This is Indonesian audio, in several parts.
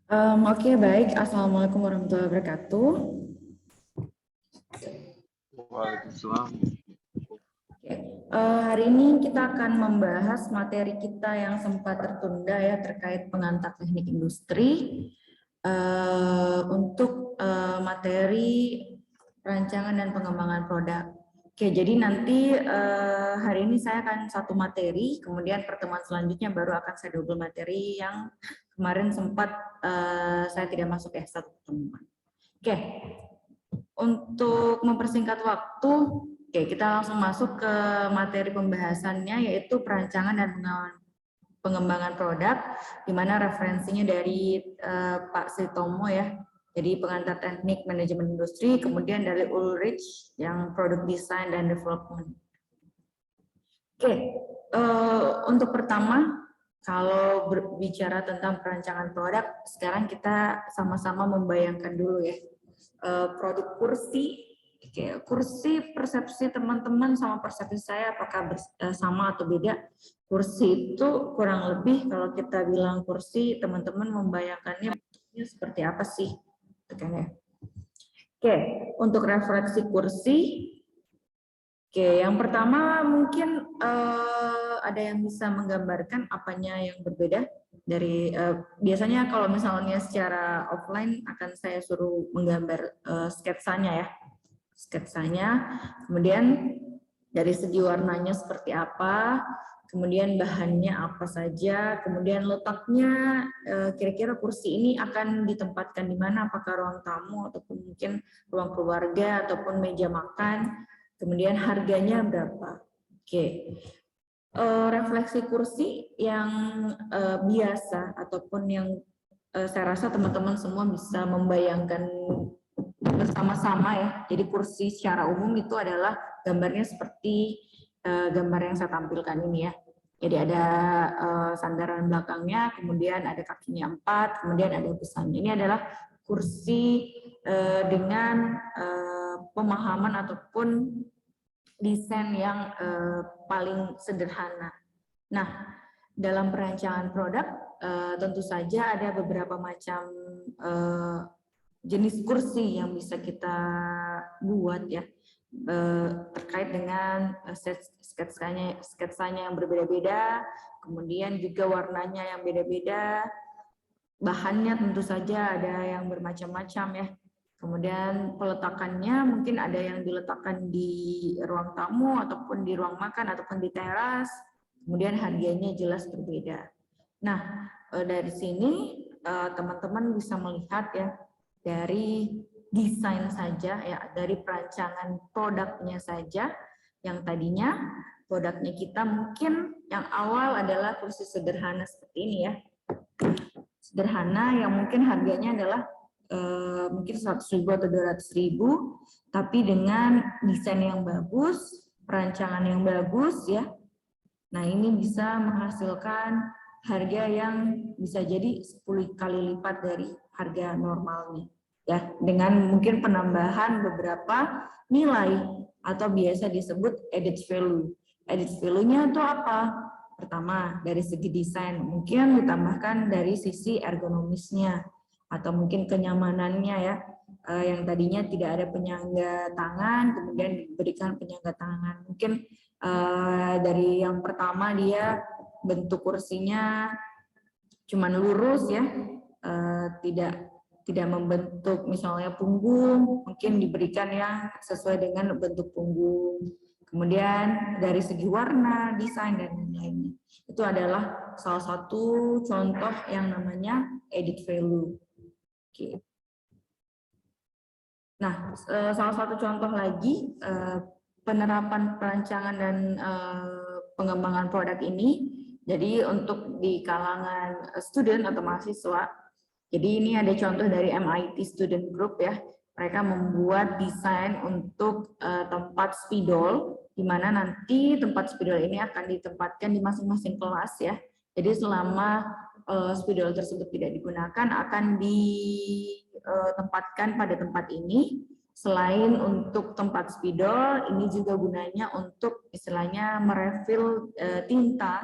Oke, baik. Assalamualaikum warahmatullahi wabarakatuh. Waalaikumsalam. Oke, hari ini kita akan membahas materi kita yang sempat tertunda ya terkait pengantar teknik industri untuk materi perancangan dan pengembangan produk. Oke, jadi nanti hari ini saya akan satu materi, kemudian pertemuan selanjutnya baru akan saya double materi yang kemarin sempat saya tidak masuk ya satu pertemuan. Oke, untuk mempersingkat waktu, oke kita langsung masuk ke materi pembahasannya yaitu perancangan dan pengembangan produk, di mana referensinya dari Pak Sitomo ya. Jadi pengantar teknik manajemen industri, kemudian dari Ulrich yang product design dan development. Oke, untuk pertama, kalau berbicara tentang perancangan produk, sekarang kita sama-sama membayangkan dulu ya. Produk kursi, oke, kursi persepsi teman-teman sama persepsi saya apakah sama atau beda? Kursi itu kurang lebih kalau kita bilang kursi, teman-teman membayangkannya seperti apa sih? Oke, untuk refleksi kursi, oke, yang pertama mungkin ada yang bisa menggambarkan apanya yang berbeda dari biasanya kalau misalnya secara offline akan saya suruh menggambar sketsanya ya, sketsanya, kemudian dari segi warnanya seperti apa, kemudian bahannya apa saja, kemudian letaknya kira-kira kursi ini akan ditempatkan di mana, apakah ruang tamu ataupun mungkin ruang keluarga ataupun meja makan. Kemudian harganya berapa? Oke, refleksi kursi yang biasa ataupun yang saya rasa teman-teman semua bisa membayangkan bersama-sama ya. Jadi kursi secara umum itu adalah gambarnya seperti gambar yang saya tampilkan ini ya. Jadi ada sandaran belakangnya, kemudian ada kakinya 4, kemudian ada pesannya. Ini adalah kursi dengan pemahaman ataupun desain yang paling sederhana. Nah, dalam perancangan produk tentu saja ada beberapa macam jenis kursi yang bisa kita buat ya, terkait dengan sketsanya yang berbeda-beda, kemudian juga warnanya yang beda-beda, bahannya tentu saja ada yang bermacam-macam ya. Kemudian peletakannya mungkin ada yang diletakkan di ruang tamu ataupun di ruang makan ataupun di teras. Kemudian harganya jelas berbeda. Nah, dari sini teman-teman bisa melihat ya dari desain saja ya, dari perancangan produknya saja yang tadinya produknya kita mungkin yang awal adalah kursi sederhana seperti ini ya. Sederhana yang mungkin harganya adalah mungkin 100.000 atau 200.000, tapi dengan desain yang bagus, perancangan yang bagus ya. Nah, ini bisa menghasilkan harga yang bisa jadi 10 kali lipat dari harga normalnya ya, dengan mungkin penambahan beberapa nilai atau biasa disebut added value. Added value-nya itu apa? Pertama, dari segi desain, mungkin ditambahkan dari sisi ergonomisnya atau mungkin kenyamanannya ya, yang tadinya tidak ada penyangga tangan, kemudian diberikan penyangga tangan. Mungkin dari yang pertama dia bentuk kursinya cuman lurus ya, tidak membentuk misalnya punggung, mungkin diberikan yang sesuai dengan bentuk punggung. Kemudian dari segi warna, desain dan lain-lainnya. Itu adalah salah satu contoh yang namanya added value. Oke. Nah, salah satu contoh lagi penerapan perancangan dan pengembangan produk ini. Jadi untuk di kalangan student atau mahasiswa, jadi ini ada contoh dari MIT Student Group ya. Mereka membuat desain untuk tempat spidol, di mana nanti tempat spidol ini akan ditempatkan di masing-masing kelas ya. Jadi selama spidol tersebut tidak digunakan akan ditempatkan pada tempat ini. Selain untuk tempat spidol, ini juga gunanya untuk istilahnya merefill tinta.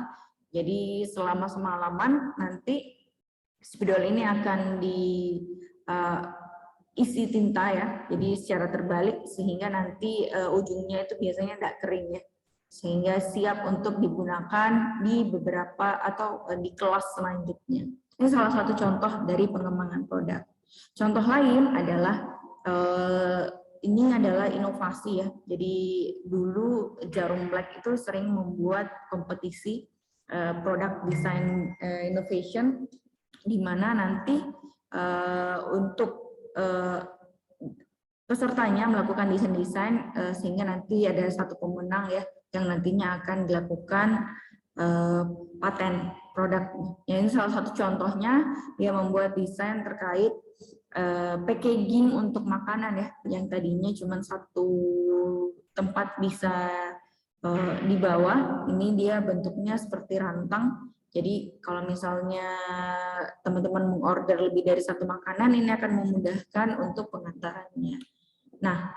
Jadi selama semalaman nanti spidol ini akan isi tinta ya, jadi secara terbalik sehingga nanti ujungnya itu biasanya tidak kering ya, sehingga siap untuk digunakan di beberapa atau di kelas selanjutnya. Ini salah satu contoh dari pengembangan produk. Contoh lain adalah ini adalah inovasi ya. Jadi dulu Jarum Black itu sering membuat kompetisi product design innovation, di mana nanti untuk pesertanya melakukan desain-desain sehingga nanti ada satu pemenang ya, yang nantinya akan dilakukan paten produk. Ya, ini salah satu contohnya, dia membuat desain terkait packaging untuk makanan ya, yang tadinya cuma satu tempat bisa dibawa, ini dia bentuknya seperti rantang. Jadi kalau misalnya teman-teman mengorder lebih dari satu makanan, ini akan memudahkan untuk pengantarannya. Nah,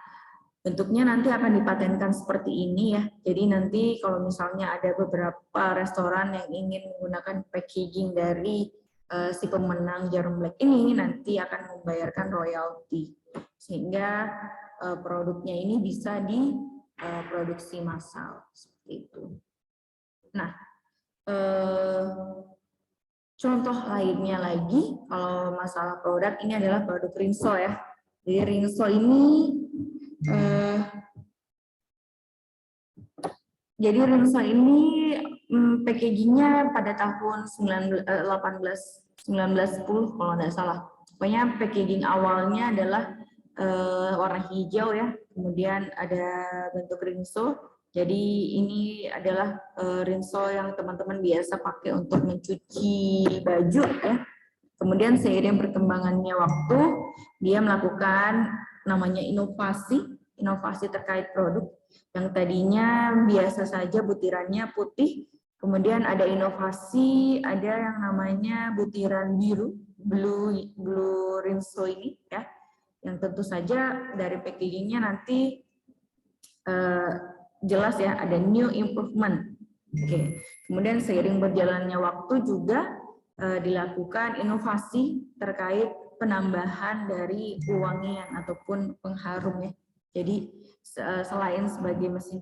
bentuknya nanti akan dipatenkan seperti ini ya. Jadi nanti kalau misalnya ada beberapa restoran yang ingin menggunakan packaging dari si pemenang Jarum Black ini, nanti akan membayarkan royalti. Sehingga produknya ini bisa diproduksi massal. Seperti itu. Nah, contoh lainnya lagi, kalau masalah produk, ini adalah produk Rinso ya. Jadi Rinso ini packagingnya pada tahun 1910 kalau tidak salah. Pokoknya packaging awalnya adalah warna hijau ya, kemudian ada bentuk Rinso. Jadi ini adalah rinso yang teman-teman biasa pakai untuk mencuci baju ya. Kemudian seiring perkembangannya waktu, dia melakukan namanya inovasi terkait produk yang tadinya biasa saja butirannya putih, kemudian ada inovasi, ada yang namanya butiran biru, blue rinso ini ya, yang tentu saja dari packagingnya nanti jelas ya, ada new improvement. Oke. Kemudian seiring berjalannya waktu juga dilakukan inovasi terkait penambahan dari pewangian ataupun pengharum ya. Jadi selain sebagai mesin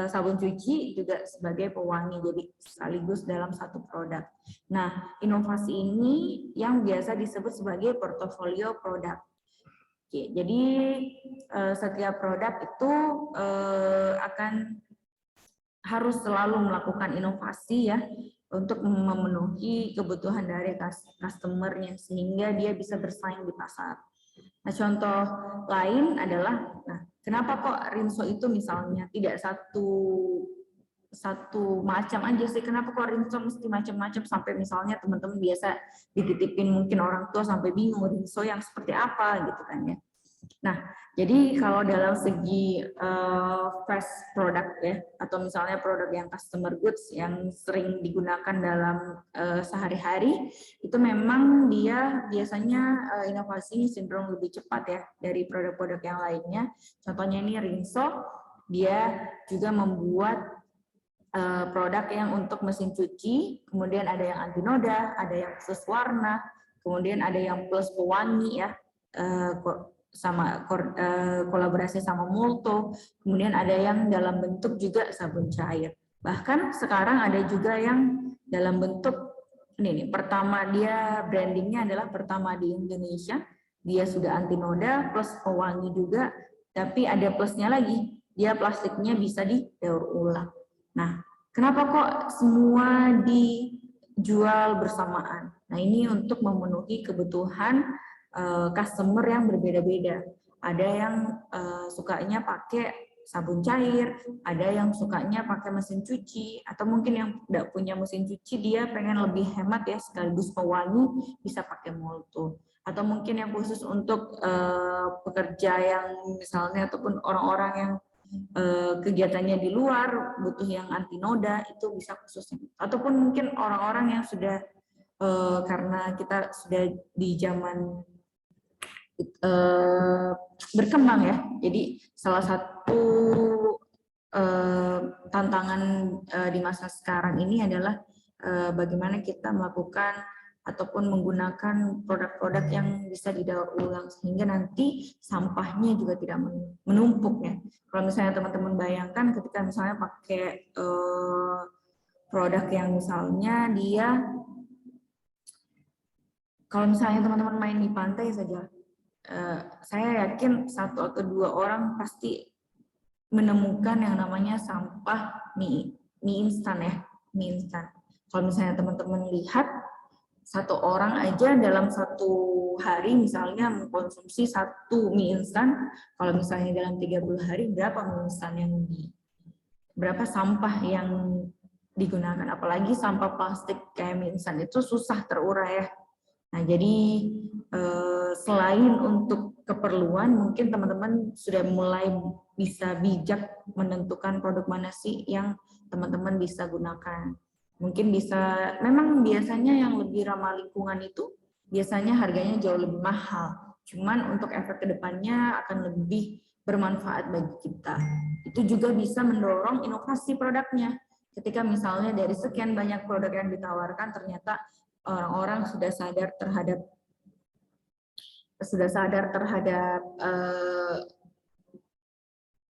sabun cuci juga sebagai pewangi, jadi sekaligus dalam satu produk. Nah, inovasi ini yang biasa disebut sebagai portofolio produk. Oke, jadi setiap produk itu akan harus selalu melakukan inovasi ya untuk memenuhi kebutuhan dari customer-nya sehingga dia bisa bersaing di pasar. Nah, contoh lain adalah, nah, kenapa kok Rinso itu misalnya tidak satu macam aja sih, kenapa kok Rinso mesti macam-macam sampai misalnya teman-teman biasa dititipin mungkin orang tua sampai bingung Rinso yang seperti apa gitu kan ya. Nah, jadi kalau dalam segi fresh product ya, atau misalnya produk yang customer goods yang sering digunakan dalam sehari-hari, itu memang dia biasanya inovasinya cenderung lebih cepat ya dari produk-produk yang lainnya. Contohnya ini Rinso, dia juga membuat produk yang untuk mesin cuci, kemudian ada yang anti noda, ada yang khusus warna, kemudian ada yang plus pewangi ya, sama kolaborasi sama Multo, kemudian ada yang dalam bentuk juga sabun cair. Bahkan sekarang ada juga yang dalam bentuk ini nih, pertama dia brandingnya adalah pertama di Indonesia, dia sudah anti noda plus pewangi juga, tapi ada plusnya lagi, dia plastiknya bisa didaur ulang. Nah, kenapa kok semua dijual bersamaan? Nah, ini untuk memenuhi kebutuhan customer yang berbeda-beda. Ada yang sukanya pakai sabun cair, ada yang sukanya pakai mesin cuci, atau mungkin yang tidak punya mesin cuci dia pengen lebih hemat ya sekaligus pewangi bisa pakai Molto. Atau mungkin yang khusus untuk pekerja yang misalnya ataupun orang-orang yang kegiatannya di luar butuh yang anti noda itu bisa khususnya. Ataupun mungkin orang-orang yang sudah karena kita sudah di zaman berkembang ya. Jadi salah satu tantangan di masa sekarang ini adalah bagaimana kita melakukan ataupun menggunakan produk-produk yang bisa didaur ulang sehingga nanti sampahnya juga tidak menumpuk ya. Kalau misalnya teman-teman bayangkan ketika misalnya pakai produk yang misalnya dia, kalau misalnya teman-teman main di pantai saja, saya yakin 1 atau 2 orang pasti menemukan yang namanya sampah mie instan ya, mie instan. Kalau misalnya teman-teman lihat 1 orang aja dalam 1 hari misalnya mengkonsumsi 1 mie instan, kalau misalnya dalam 30 hari berapa mie instan berapa sampah yang digunakan, apalagi sampah plastik kayak mie instan itu susah terurai ya. Nah, jadi selain untuk keperluan, mungkin teman-teman sudah mulai bisa bijak menentukan produk mana sih yang teman-teman bisa gunakan. Mungkin bisa, memang biasanya yang lebih ramah lingkungan itu biasanya harganya jauh lebih mahal. Cuman untuk efek kedepannya akan lebih bermanfaat bagi kita. Itu juga bisa mendorong inovasi produknya. Ketika misalnya dari sekian banyak produk yang ditawarkan, ternyata orang-orang sudah sadar terhadap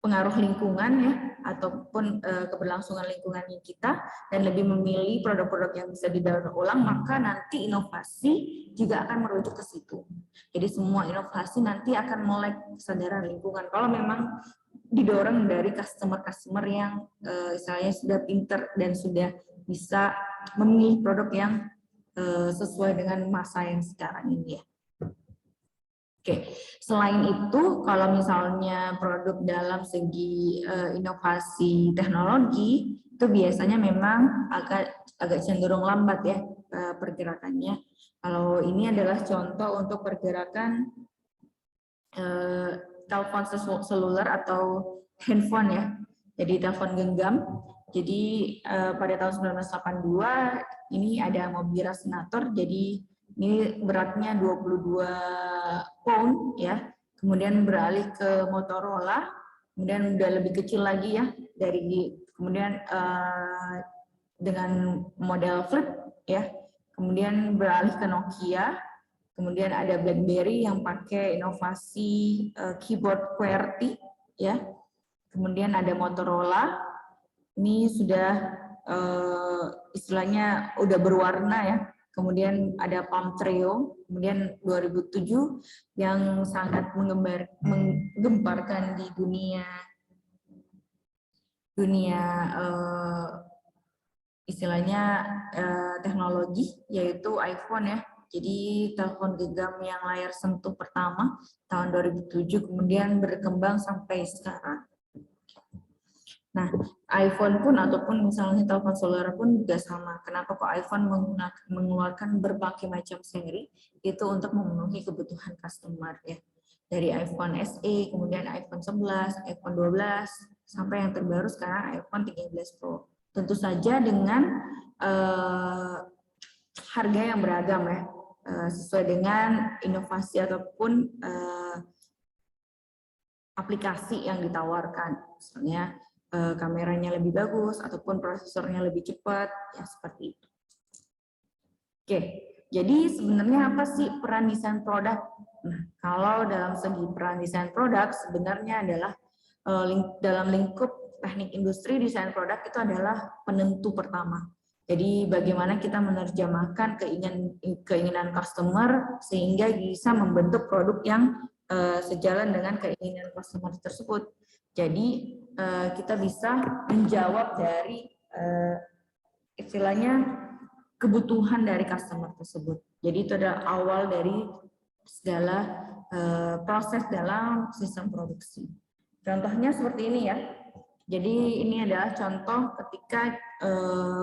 pengaruh lingkungan ya, ataupun keberlangsungan lingkungan kita, dan lebih memilih produk-produk yang bisa didaur ulang, maka nanti inovasi juga akan merujuk ke situ. Jadi semua inovasi nanti akan melek kesadaran lingkungan. Kalau memang didorong dari customer yang misalnya sudah pinter dan sudah bisa memilih produk yang sesuai dengan masa yang sekarang ini ya. Oke, selain itu kalau misalnya produk dalam segi inovasi teknologi itu biasanya memang agak cenderung lambat ya pergerakannya. Kalau ini adalah contoh untuk pergerakan telepon seluler atau handphone ya. Jadi telepon genggam. Jadi pada tahun 1982 ini ada Mobira Senator. Jadi ini beratnya 22 pound ya. Kemudian beralih ke Motorola. Kemudian udah lebih kecil lagi ya kemudian dengan model flip ya. Kemudian beralih ke Nokia. Kemudian ada BlackBerry yang pakai inovasi keyboard QWERTY ya. Kemudian ada Motorola, ini sudah istilahnya udah berwarna ya. Kemudian ada Palm Treo, kemudian 2007 yang sangat menggemparkan di dunia istilahnya teknologi, yaitu iPhone ya. Jadi telepon genggam yang layar sentuh pertama tahun 2007, kemudian berkembang sampai sekarang. Nah, iPhone pun ataupun misalnya telepon seluler pun juga sama. Kenapa kok iPhone mengeluarkan berbagai macam seri itu untuk memenuhi kebutuhan customer ya. Dari iPhone SE, kemudian iPhone 11, iPhone 12, sampai yang terbaru sekarang iPhone 13 Pro. Tentu saja dengan harga yang beragam ya, sesuai dengan inovasi ataupun aplikasi yang ditawarkan. Misalnya kameranya lebih bagus ataupun prosesornya lebih cepat, ya seperti itu. Oke, jadi sebenarnya apa sih peran desain produk? Nah, kalau dalam segi peran desain produk sebenarnya adalah dalam lingkup teknik industri, desain produk itu adalah penentu pertama. Jadi bagaimana kita menerjemahkan keinginan customer sehingga bisa membentuk produk yang sejalan dengan keinginan customer tersebut. Jadi kita bisa menjawab dari istilahnya kebutuhan dari customer tersebut. Jadi itu adalah awal dari segala proses dalam sistem produksi. Contohnya seperti ini ya. Jadi ini adalah contoh ketika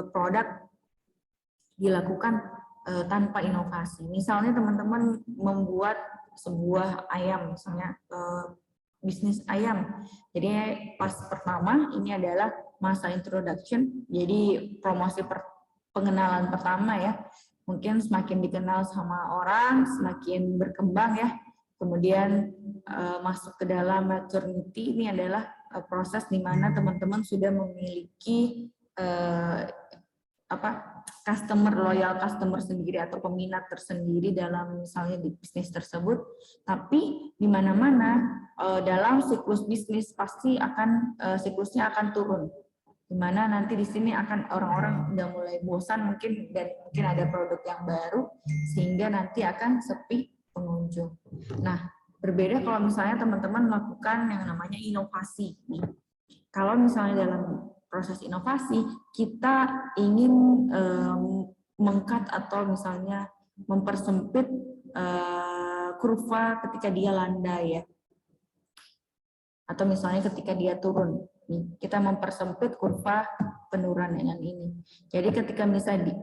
produk dilakukan tanpa inovasi. Misalnya teman-teman membuat sebuah ayam, misalnya bisnis ayam. Jadi pas pertama ini adalah masa introduction, jadi promosi pengenalan pertama ya. Mungkin semakin dikenal sama orang, semakin berkembang ya. Kemudian masuk ke dalam maturity, ini adalah proses di mana teman-teman sudah memiliki loyal customer sendiri atau peminat tersendiri dalam misalnya di bisnis tersebut, tapi di mana-mana dalam siklus bisnis pasti akan siklusnya akan turun. Di mana nanti di sini akan orang-orang udah mulai bosan mungkin dan mungkin ada produk yang baru sehingga nanti akan sepi pengunjung. Nah, berbeda kalau misalnya teman-teman melakukan yang namanya inovasi nih. Kalau misalnya dalam proses inovasi kita ingin meng-cut atau misalnya mempersempit kurva ketika dia landai ya. Atau misalnya ketika dia turun. Kita mempersempit kurva penurunan dengan ini. Jadi ketika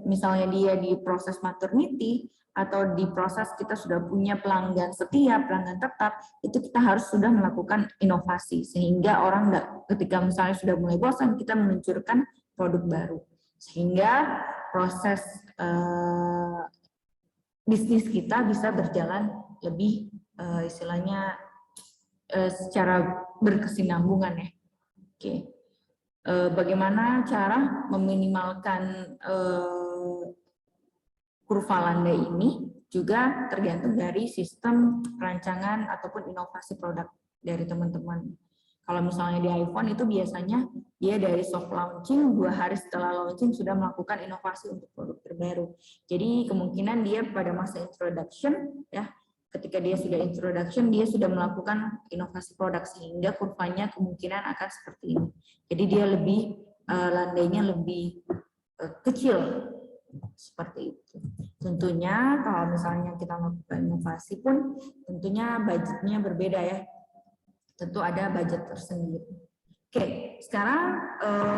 misalnya dia di proses maternity atau di proses kita sudah punya pelanggan setia, pelanggan tetap, itu kita harus sudah melakukan inovasi sehingga orang ketika misalnya sudah mulai bosan kita meluncurkan produk baru sehingga proses bisnis kita bisa berjalan lebih istilahnya secara berkesinambungan ya. Oke, bagaimana cara meminimalkan kurva landai ini juga tergantung dari sistem perancangan ataupun inovasi produk dari teman-teman. Kalau misalnya di iPhone itu biasanya dia dari soft launching 2 hari setelah launching sudah melakukan inovasi untuk produk terbaru. Jadi kemungkinan dia pada masa introduction ya. Ketika dia sudah introduction, dia sudah melakukan inovasi produk sehingga kurvanya kemungkinan akan seperti ini. Jadi dia lebih landainya lebih kecil seperti itu. Tentunya kalau misalnya kita melakukan inovasi pun tentunya budgetnya berbeda ya. Tentu ada budget tersendiri. Oke, sekarang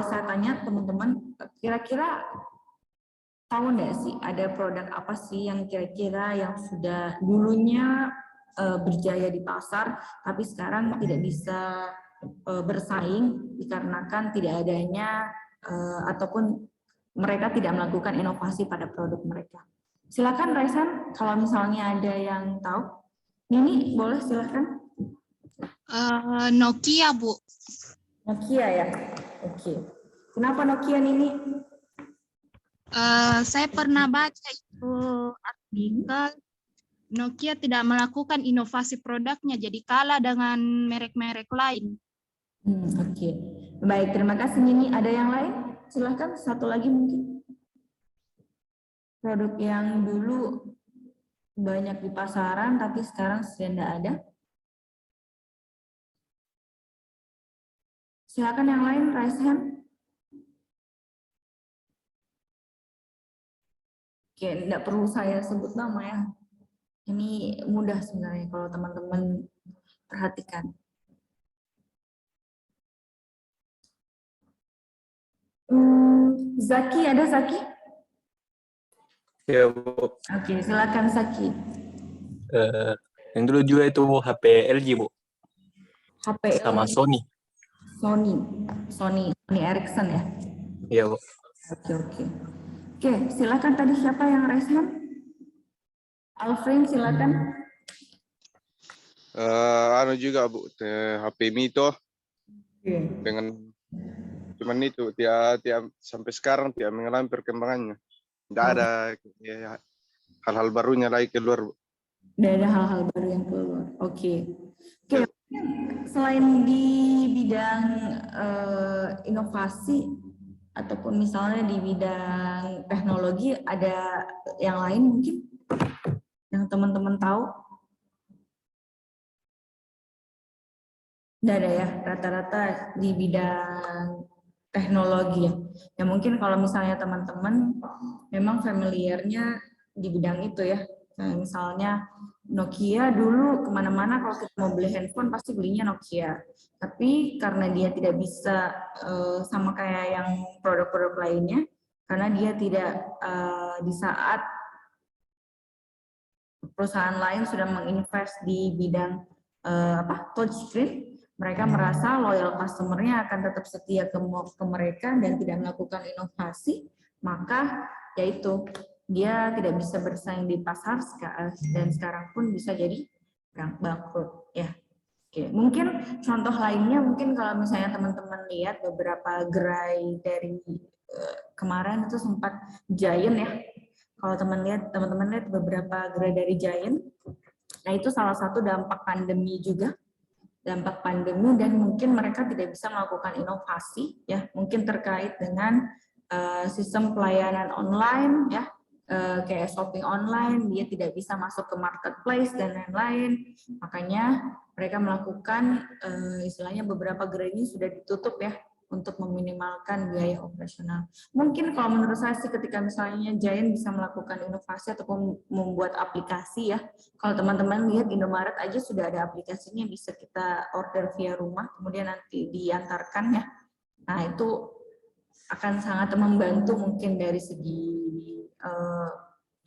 saya tanya teman-teman, kira-kira tahu nggak sih ada produk apa sih yang kira-kira yang sudah dulunya berjaya di pasar tapi sekarang tidak bisa bersaing dikarenakan tidak adanya ataupun mereka tidak melakukan inovasi pada produk mereka. Silakan Raisan, kalau misalnya ada yang tahu. Nini, boleh silakan. Nokia, Bu. Nokia ya? Oke. Kenapa Nokia Nini? Saya pernah baca itu artikel Nokia tidak melakukan inovasi produknya, jadi kalah dengan merek-merek lain. Oke. Baik, terima kasih Nini. Ada yang lain? Silahkan, satu lagi mungkin. Produk yang dulu banyak di pasaran, tapi sekarang sudah tidak ada. Silakan yang lain, raise hand. Oke, tidak perlu saya sebut nama ya. Ini mudah sebenarnya kalau teman-teman perhatikan. Zaki, ada Zaki? Ya, Bu. Oke, silakan Zaki. Yang dulu juga itu HP LG, Bu. HP Sama LG. Sony. Sony Ericsson ya? Iya, Bu. Oke. Oke, silakan tadi siapa yang raise hand? Alfred, silakan. Juga Bu, HP Mito dengan cuman itu tiap sampai sekarang tidak mengalami perkembangannya. Tidak ada hal-hal barunya lagi keluar, Bu. Tidak ada hal-hal baru yang keluar. Oke. Selain di bidang inovasi ataupun misalnya di bidang teknologi, ada yang lain mungkin yang teman-teman tahu? Tidak ada ya, rata-rata di bidang teknologi ya. Ya mungkin kalau misalnya teman-teman memang familiarnya di bidang itu ya. Nah, misalnya Nokia dulu kemana-mana kalau kita mau beli handphone pasti belinya Nokia. Tapi karena dia tidak bisa sama kayak yang produk-produk lainnya, karena dia tidak di saat perusahaan lain sudah menginvest di bidang touchscreen, mereka merasa loyal customer-nya akan tetap setia ke mereka dan tidak melakukan inovasi, maka yaitu dia tidak bisa bersaing di pasar dan sekarang pun bisa jadi bangkrut ya. Oke, mungkin contoh lainnya mungkin kalau misalnya teman-teman lihat beberapa gerai dari kemarin itu sempat Giant ya. Kalau teman-teman lihat beberapa gerai dari Giant. Nah, itu salah satu dampak pandemi juga. Dampak pandemi, dan mungkin mereka tidak bisa melakukan inovasi ya, mungkin terkait dengan sistem pelayanan online ya, kayak shopping online, dia tidak bisa masuk ke marketplace dan lain-lain. Makanya mereka melakukan istilahnya beberapa gerai ini sudah ditutup ya, untuk meminimalkan biaya operasional. Mungkin kalau menurut saya sih ketika misalnya Giant bisa melakukan inovasi ataupun membuat aplikasi ya, kalau teman-teman lihat Indomaret aja sudah ada aplikasinya, bisa kita order via rumah, kemudian nanti diantarkan ya. Nah, itu akan sangat membantu mungkin dari segi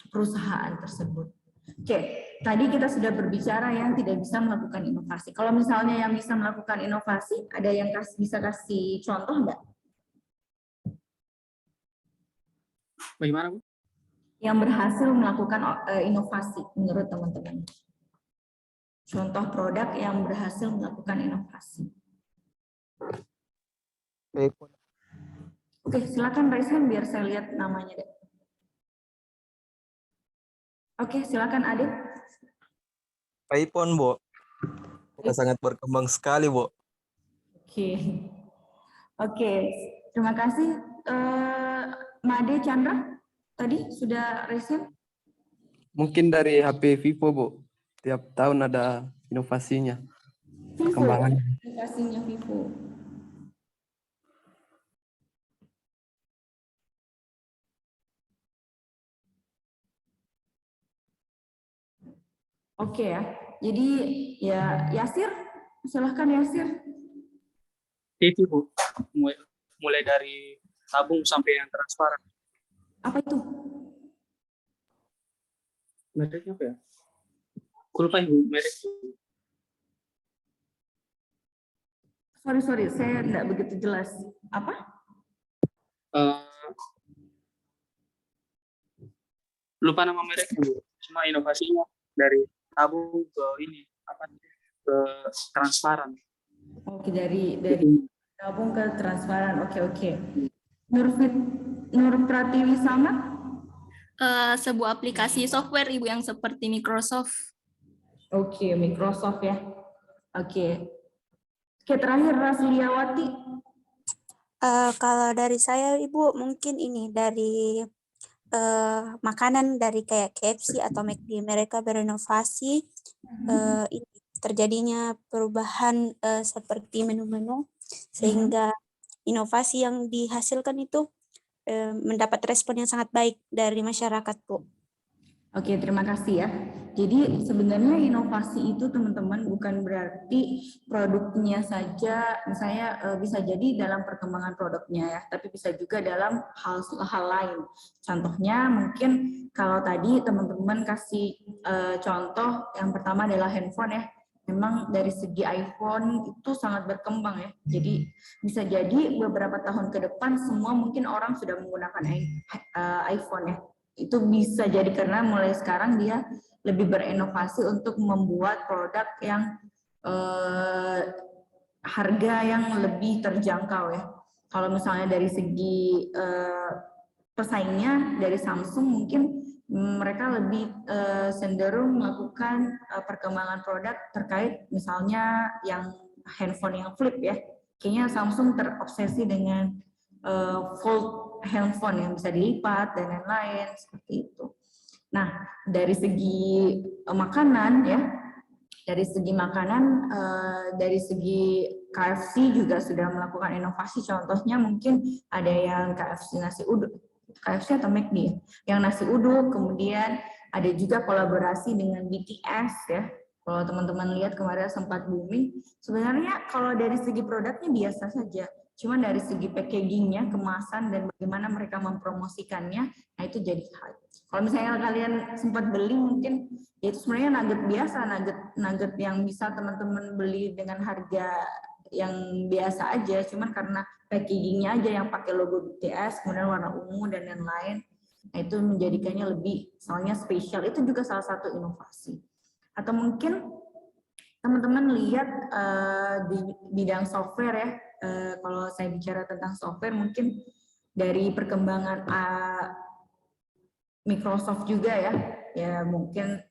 perusahaan tersebut. Oke, tadi kita sudah berbicara yang tidak bisa melakukan inovasi. Kalau misalnya yang bisa melakukan inovasi, ada yang bisa kasih contoh enggak? Bagaimana, Bu? Yang berhasil melakukan inovasi menurut teman-teman. Contoh produk yang berhasil melakukan inovasi. Oke, silakan raise hand biar saya lihat namanya deh. Oke, silakan Adit. iPhone, Bu. Sudah sangat berkembang sekali, Bu. Oke. Terima kasih. Made Chandra, tadi sudah raise. Mungkin dari HP Vivo, Bu. Tiap tahun ada inovasinya. Perkembangan. Inovasinya Vivo. Oke ya, jadi ya Yasir, silahkan Yasir. Itu Bu, mulai dari tabung sampai yang transparan. Apa itu? Mereknya apa ya? Aku lupa Ibu, merek. Sorry, saya tidak begitu jelas. Apa? Lupa nama mereknya Bu, cuma inovasinya dari tabung ke ini, ke transparan. Oke, dari tabung ke transparan. Oke. Nur Pratiwi Samad? Sebuah aplikasi software Ibu yang seperti Microsoft. Oke, Microsoft ya. Oke, terakhir Rasliawati. Kalau dari saya Ibu mungkin ini dari makanan dari kayak KFC atau McD, mereka berinovasi ini terjadinya perubahan seperti menu-menu sehingga inovasi yang dihasilkan itu mendapat respon yang sangat baik dari masyarakat, Bu. Oke, terima kasih ya. Jadi sebenarnya inovasi itu teman-teman bukan berarti produknya saja, misalnya bisa jadi dalam perkembangan produknya ya, tapi bisa juga dalam hal lain. Contohnya mungkin kalau tadi teman-teman kasih contoh yang pertama adalah handphone ya. Memang dari segi iPhone itu sangat berkembang ya. Jadi bisa jadi beberapa tahun ke depan semua mungkin orang sudah menggunakan iPhone ya. Itu bisa jadi karena mulai sekarang dia lebih berinovasi untuk membuat produk yang harga yang lebih terjangkau ya. Kalau misalnya dari segi pesaingnya dari Samsung mungkin mereka lebih cenderung melakukan perkembangan produk terkait misalnya yang handphone yang flip ya. Kayaknya Samsung terobsesi dengan fold handphone yang bisa dilipat dan lain-lain seperti itu. Nah, dari segi makanan ya, dari segi makanan, dari segi KFC juga sudah melakukan inovasi. Contohnya mungkin ada yang KFC nasi uduk, KFC atau McD, yang nasi uduk. Kemudian ada juga kolaborasi dengan BTS ya. Kalau teman-teman lihat kemarin sempat booming. Sebenarnya kalau dari segi produknya biasa saja. Cuma dari segi packagingnya, kemasan, dan bagaimana mereka mempromosikannya, nah itu jadi hal. Kalau misalnya kalian sempat beli mungkin, ya itu sebenarnya nugget biasa, nugget yang bisa teman-teman beli dengan harga yang biasa aja, cuman karena packagingnya aja yang pakai logo BTS, kemudian warna ungu dan lain-lain, nah itu menjadikannya lebih, soalnya spesial, itu juga salah satu inovasi. Atau mungkin teman-teman lihat di bidang software ya, kalau saya bicara tentang software mungkin dari perkembangan Microsoft juga ya mungkin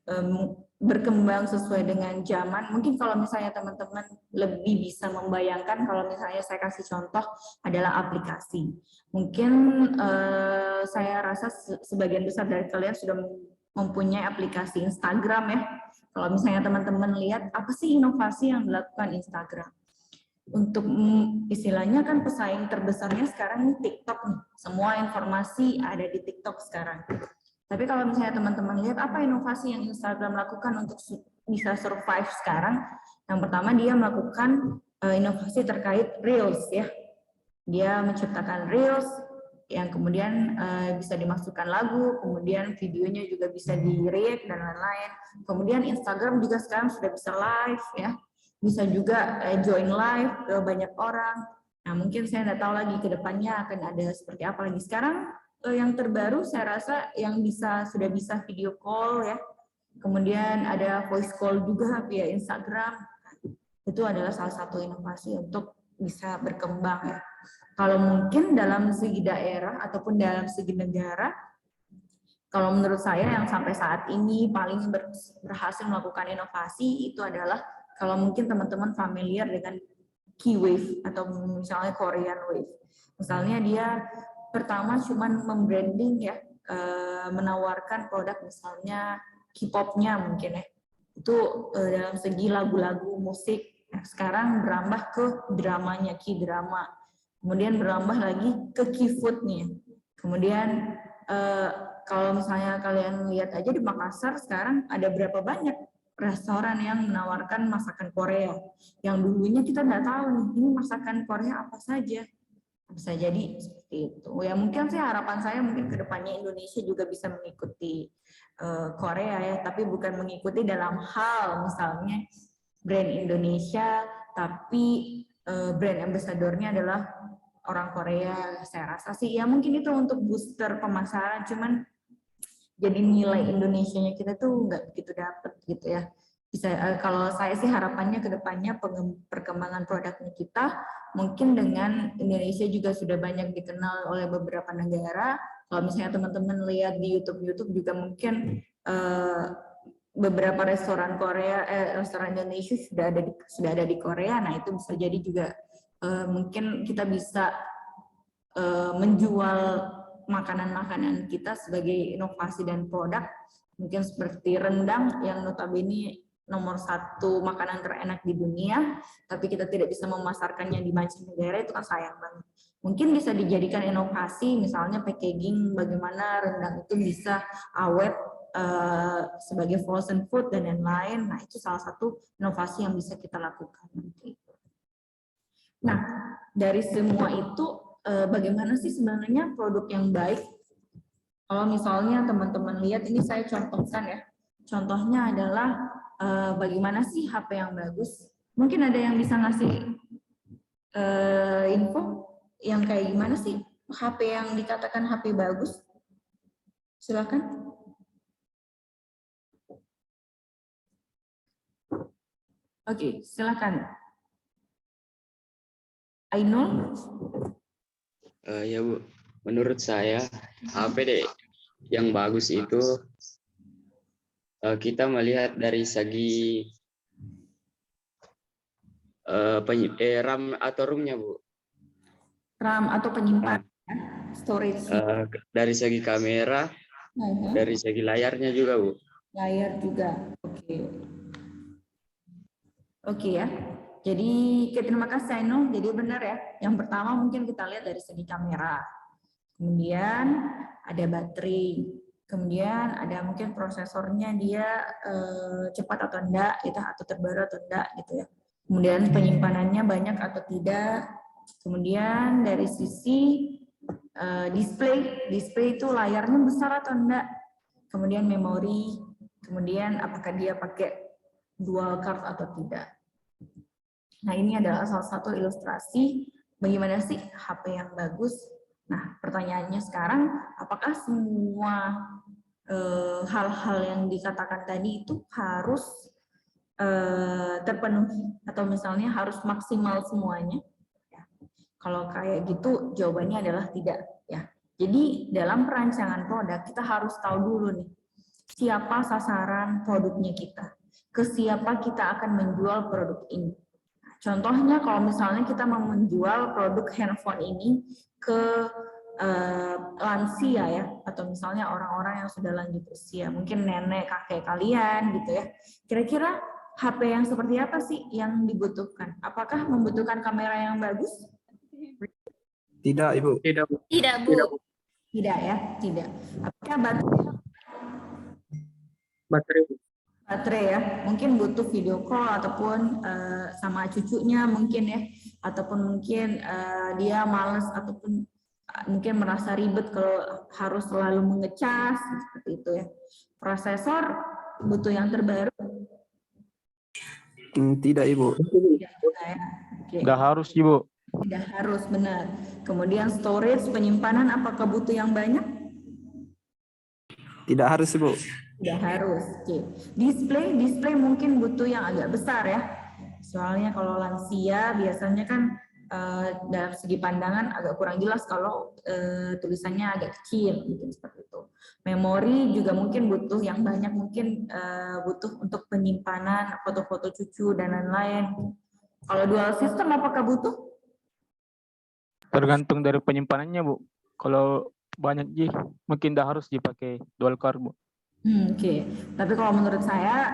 berkembang sesuai dengan zaman. Mungkin kalau misalnya teman-teman lebih bisa membayangkan, kalau misalnya saya kasih contoh adalah aplikasi. Mungkin saya rasa sebagian besar dari kalian sudah mempunyai aplikasi Instagram ya. Kalau misalnya teman-teman lihat apa sih inovasi yang dilakukan Instagram? Untuk istilahnya kan pesaing terbesarnya sekarang ini TikTok nih. Semua informasi ada di TikTok sekarang. Tapi kalau misalnya teman-teman lihat apa inovasi yang Instagram lakukan untuk bisa survive sekarang, yang pertama dia melakukan inovasi terkait Reels ya. Dia menciptakan Reels yang kemudian bisa dimasukkan lagu, kemudian videonya juga bisa di-react dan lain-lain. Kemudian Instagram juga sekarang sudah bisa live ya. Bisa juga join live ke banyak orang. Nah, mungkin saya nggak tahu lagi ke depannya akan ada seperti apa lagi. Sekarang yang terbaru saya rasa yang sudah bisa video call ya. Kemudian ada voice call juga via Instagram. Itu adalah salah satu inovasi untuk bisa berkembang ya. Kalau mungkin dalam segi daerah ataupun dalam segi negara, kalau menurut saya yang sampai saat ini paling berhasil melakukan inovasi itu adalah kalau mungkin teman-teman familiar dengan K-Wave atau misalnya Korean Wave. Misalnya dia pertama cuman membranding ya, menawarkan produk misalnya K-pop-nya mungkin ya. Itu dalam segi lagu-lagu musik. Nah, sekarang berambah ke dramanya, K-drama. Kemudian berambah lagi ke K-food nih. Kemudian kalau misalnya kalian lihat aja di Makassar sekarang ada berapa banyak restoran yang menawarkan masakan Korea. Yang dulunya kita nggak tahu nih, ini masakan Korea apa saja. Bisa jadi seperti itu. Ya mungkin sih harapan saya mungkin kedepannya Indonesia juga bisa mengikuti Korea ya, tapi bukan mengikuti dalam hal misalnya brand Indonesia, tapi brand ambassador-nya adalah orang Korea. Saya rasa sih ya mungkin itu untuk booster pemasaran, cuman jadi nilai Indonesianya kita tuh nggak begitu dapet gitu ya. Bisa kalau saya sih harapannya ke depannya perkembangan produknya kita mungkin dengan Indonesia juga sudah banyak dikenal oleh beberapa negara. Kalau misalnya teman-teman lihat di YouTube juga mungkin beberapa restoran restoran Indonesia sudah ada di Korea. Nah itu bisa jadi juga mungkin kita bisa menjual makanan-makanan kita sebagai inovasi dan produk, mungkin seperti rendang yang notabene nomor 1 makanan terenak di dunia, tapi kita tidak bisa memasarkannya di mancanegara, itu kan sayang banget. Mungkin bisa dijadikan inovasi, misalnya packaging, bagaimana rendang itu bisa awet sebagai frozen food dan lain-lain. Nah itu salah satu inovasi yang bisa kita lakukan. Nah dari semua itu bagaimana sih sebenarnya produk yang baik? Kalau misalnya teman-teman lihat, ini saya contohkan ya. Contohnya adalah bagaimana sih HP yang bagus? Mungkin ada yang bisa ngasih info yang kayak gimana sih HP yang dikatakan HP bagus? Silakan. Oke, silakan. Ainul. Ya Bu, menurut saya HP yang bagus itu kita melihat dari segi RAM atau ROM-nya Bu. RAM atau penyimpanan, storage. Dari segi kamera, dari segi layarnya juga Bu. Layar juga, oke. Oke ya. Jadi terima kasih Ainul. Jadi benar ya. Yang pertama mungkin kita lihat dari segi kamera. Kemudian ada baterai. Kemudian ada mungkin prosesornya dia cepat atau enggak, gitu, atau terbaru atau enggak gitu ya. Kemudian penyimpanannya banyak atau tidak. Kemudian dari sisi display itu layarnya besar atau enggak. Kemudian memori. Kemudian apakah dia pakai dual card atau tidak. Nah, ini adalah salah satu ilustrasi bagaimana sih HP yang bagus. Nah, pertanyaannya sekarang, apakah semua hal-hal yang dikatakan tadi itu harus terpenuhi atau misalnya harus maksimal semuanya? Kalau kayak gitu jawabannya adalah tidak ya. Jadi dalam perancangan produk kita harus tahu dulu nih siapa sasaran produknya kita, ke siapa kita akan menjual produk ini. Contohnya kalau misalnya kita mau menjual produk handphone ini ke lansia ya, atau misalnya orang-orang yang sudah lanjut usia, mungkin nenek, kakek kalian gitu ya. Kira-kira HP yang seperti apa sih yang dibutuhkan? Apakah membutuhkan kamera yang bagus? Tidak, Ibu. Tidak, Bu. Tidak, Bu. Tidak, Bu. Tidak ya, tidak. Apakah baterai? Baterai, Bu. Baterai ya, mungkin butuh video call ataupun sama cucunya mungkin ya, ataupun mungkin dia malas ataupun mungkin merasa ribet kalau harus selalu mengecas seperti itu ya. Prosesor butuh yang terbaru? Tidak, Ibu. Tidak, ya. Oke. Nggak harus, Ibu. Tidak harus, benar. Kemudian storage, penyimpanan, apakah butuh yang banyak? Tidak harus, Ibu. Tidak harus. Oke. Display mungkin butuh yang agak besar ya. Soalnya kalau lansia biasanya kan dalam segi pandangan agak kurang jelas kalau tulisannya agak kecil gitu seperti itu. Memori juga mungkin butuh yang banyak, mungkin butuh untuk penyimpanan foto-foto cucu dan lain-lain. Kalau dual system apakah butuh? Tergantung dari penyimpanannya, Bu. Kalau banyak Ji, mungkin dah harus dipakai dual car, Bu. Oke. Tapi kalau menurut saya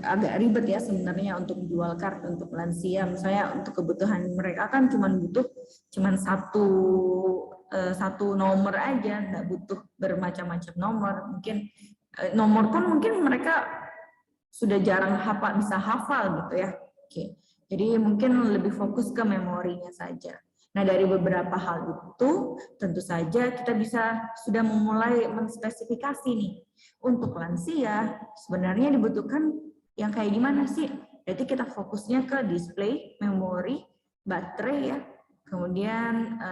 agak ribet ya sebenarnya untuk dual card untuk lansia. Misalnya untuk kebutuhan mereka kan butuh satu nomor aja, nggak butuh bermacam-macam nomor. Mungkin nomor pun mungkin mereka sudah jarang bisa hafal gitu ya. Oke. Jadi mungkin lebih fokus ke memorinya saja. Nah, dari beberapa hal itu, tentu saja kita sudah memulai menspesifikasi nih. Untuk lansia, sebenarnya dibutuhkan yang kayak gimana sih? Berarti kita fokusnya ke display, memori, baterai ya. Kemudian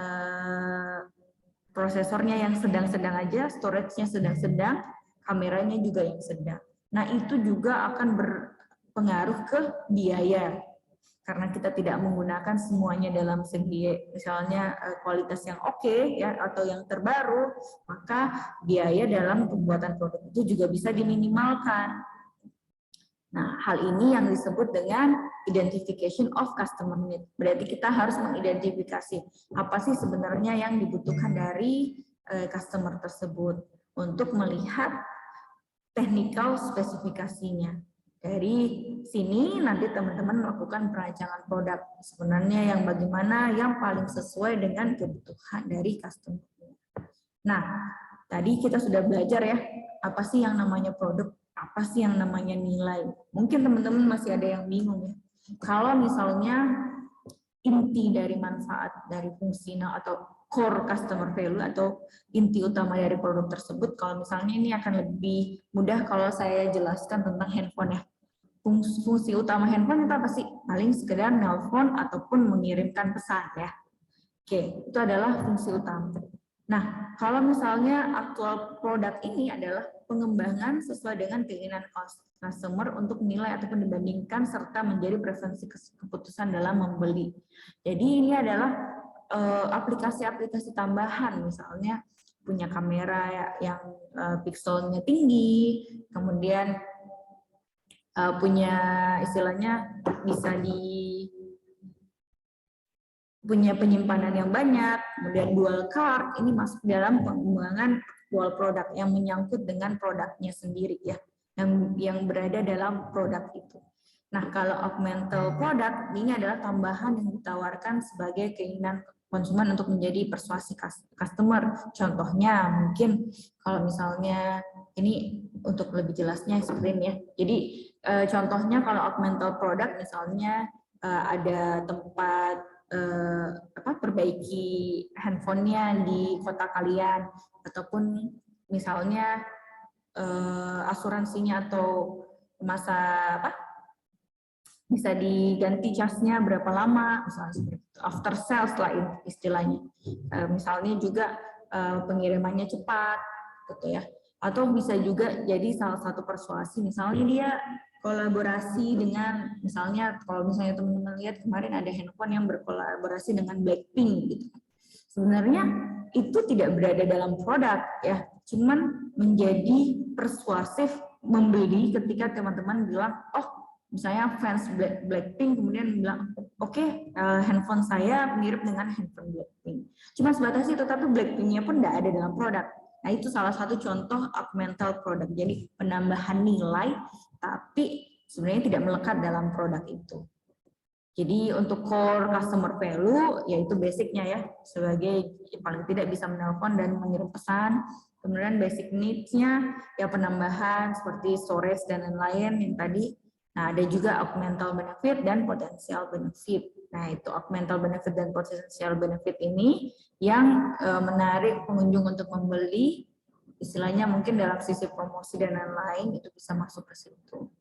prosesornya yang sedang-sedang aja, storage-nya sedang-sedang, kameranya juga yang sedang. Nah, itu juga akan berpengaruh ke biaya. Karena kita tidak menggunakan semuanya dalam segi misalnya kualitas yang oke ya atau yang terbaru, maka biaya dalam pembuatan produk itu juga bisa diminimalkan. Nah, hal ini yang disebut dengan identification of customer need. Berarti kita harus mengidentifikasi apa sih sebenarnya yang dibutuhkan dari customer tersebut untuk melihat technical spesifikasinya. Dari sini nanti teman-teman melakukan perancangan produk sebenarnya yang bagaimana yang paling sesuai dengan kebutuhan dari customer. Nah, tadi kita sudah belajar ya, apa sih yang namanya produk, apa sih yang namanya nilai. Mungkin teman-teman masih ada yang bingung ya. Kalau misalnya inti dari manfaat dari fungsional atau core customer value atau inti utama dari produk tersebut, kalau misalnya ini akan lebih mudah kalau saya jelaskan tentang handphone ya. Fungsi utama handphone itu apa sih? Paling sekedar nelpon ataupun mengirimkan pesan ya. Oke, itu adalah fungsi utama. Nah, kalau misalnya aktual produk ini adalah pengembangan sesuai dengan keinginan customer untuk nilai ataupun dibandingkan serta menjadi preferensi keputusan dalam membeli. Jadi ini adalah aplikasi-aplikasi tambahan, misalnya punya kamera yang pikselnya tinggi, kemudian punya istilahnya bisa punya penyimpanan yang banyak, kemudian dual card, ini masuk dalam pengembangan dual produk yang menyangkut dengan produknya sendiri ya, yang berada dalam produk itu. Nah, kalau augmented product ini adalah tambahan yang ditawarkan sebagai keinginan konsumen untuk menjadi persuasi customer. Contohnya mungkin kalau misalnya ini untuk lebih jelasnya seperti ini ya. Jadi contohnya kalau augmented product misalnya ada tempat perbaiki handphonenya di kota kalian, ataupun misalnya asuransinya atau masa bisa diganti casnya berapa lama, misalnya seperti itu. After sales lah istilahnya. Misalnya juga pengirimannya cepat, gitu ya. Atau bisa juga jadi salah satu persuasi, misalnya dia kolaborasi dengan, misalnya kalau misalnya teman-teman lihat kemarin ada handphone yang berkolaborasi dengan Blackpink gitu. Sebenarnya itu tidak berada dalam produk ya, cuman menjadi persuasif membeli ketika teman-teman bilang, oh misalnya fans Blackpink kemudian bilang, oke, handphone saya mirip dengan handphone Blackpink. Cuma sebatas itu, tapi Blackpink-nya pun tidak ada dalam produk. Nah, itu salah satu contoh augmented product. Jadi penambahan nilai, tapi sebenarnya tidak melekat dalam produk itu. Jadi untuk core customer value, yaitu basicnya ya, sebagai paling tidak bisa menelpon dan mengirim pesan. Kemudian basic needs-nya, ya penambahan seperti storage dan lain-lain yang tadi. Nah, ada juga augmented benefit dan potential benefit. Nah, itu augmented benefit dan potential benefit ini yang menarik pengunjung untuk membeli, istilahnya mungkin dalam sisi promosi dan lain-lain, itu bisa masuk ke situ.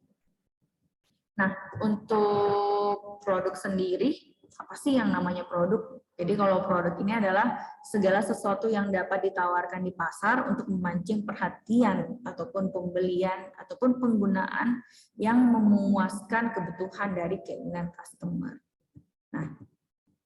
Nah, untuk produk sendiri, apa sih yang namanya produk? Jadi kalau produk ini adalah segala sesuatu yang dapat ditawarkan di pasar untuk memancing perhatian ataupun pembelian ataupun penggunaan yang memuaskan kebutuhan dari keinginan customer. Nah,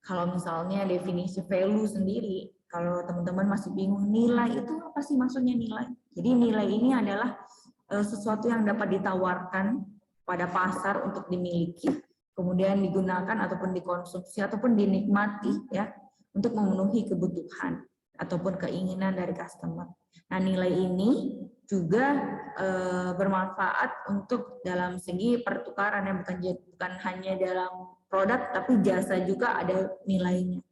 kalau misalnya definisi value sendiri, kalau teman-teman masih bingung nilai itu apa sih maksudnya nilai? Jadi nilai ini adalah sesuatu yang dapat ditawarkan pada pasar untuk dimiliki, kemudian digunakan ataupun dikonsumsi ataupun dinikmati ya untuk memenuhi kebutuhan ataupun keinginan dari customer. Nah, nilai ini juga bermanfaat untuk dalam segi pertukaran yang bukan hanya dalam produk tapi jasa juga ada nilainya.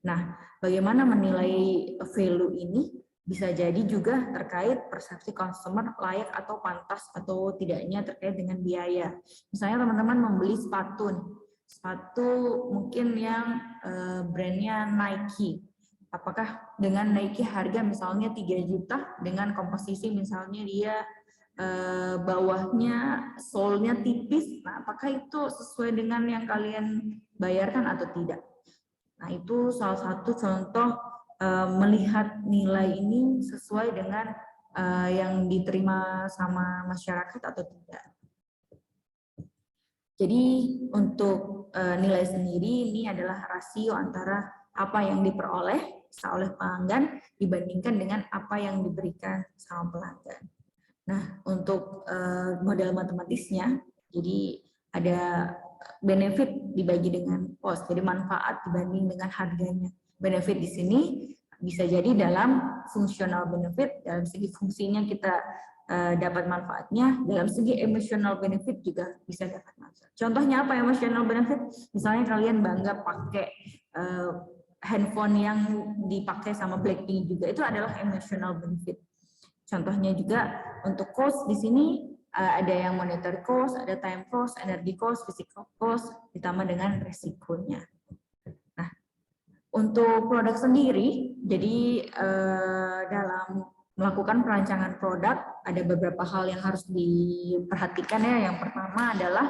Nah, bagaimana menilai value ini? Bisa jadi juga terkait persepsi consumer layak atau pantas atau tidaknya terkait dengan biaya. Misalnya teman-teman membeli sepatu nih. Sepatu mungkin yang brandnya Nike. Apakah dengan Nike harga misalnya 3 juta dengan komposisi misalnya dia bawahnya sole-nya tipis, nah apakah itu sesuai dengan yang kalian bayarkan atau tidak? Nah, itu salah satu contoh melihat nilai ini sesuai dengan yang diterima sama masyarakat atau tidak. Jadi untuk nilai sendiri ini adalah rasio antara apa yang diperoleh oleh pelanggan dibandingkan dengan apa yang diberikan sama pelanggan. Nah, untuk model matematisnya, jadi ada benefit dibagi dengan cost, jadi manfaat dibanding dengan harganya. Benefit di sini bisa jadi dalam fungsional benefit, dalam segi fungsinya kita dapat manfaatnya, dalam segi emotional benefit juga bisa dapat manfaat. Contohnya apa emotional benefit? Misalnya kalian bangga pakai handphone yang dipakai sama Blackpink juga, itu adalah emotional benefit. Contohnya juga untuk cost di sini ada yang monetary cost, ada time cost, energy cost, physical cost, ditambah dengan resikonya. Untuk produk sendiri, jadi dalam melakukan perancangan produk, ada beberapa hal yang harus diperhatikan ya. Yang pertama adalah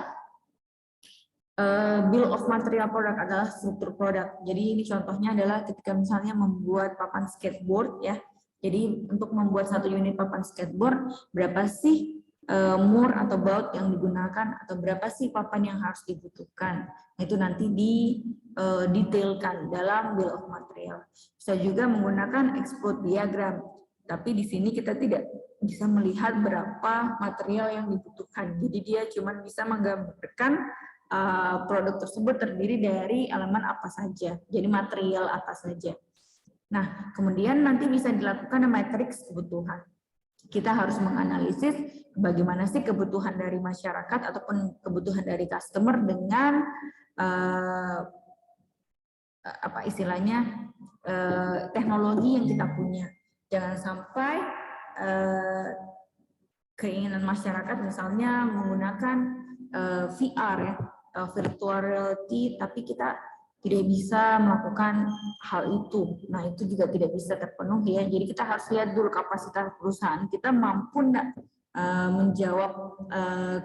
bill of material product adalah struktur produk. Jadi ini contohnya adalah ketika misalnya membuat papan skateboard ya. Jadi untuk membuat satu unit papan skateboard, berapa sih mur atau baut yang digunakan atau berapa sih papan yang harus dibutuhkan. Itu nanti didetailkan dalam bill of material. Bisa juga menggunakan explode diagram, tapi di sini kita tidak bisa melihat berapa material yang dibutuhkan. Jadi dia cuma bisa menggambarkan produk tersebut terdiri dari elemen apa saja, jadi material apa saja. Nah, kemudian nanti bisa dilakukan matriks kebutuhan. Kita harus menganalisis bagaimana sih kebutuhan dari masyarakat ataupun kebutuhan dari customer dengan apa istilahnya teknologi yang kita punya. Jangan sampai keinginan masyarakat misalnya menggunakan VR ya, virtual reality, tapi kita tidak bisa melakukan hal itu. Nah, itu juga tidak bisa terpenuhi ya. Jadi kita harus lihat dulu kapasitas perusahaan kita mampu enggak menjawab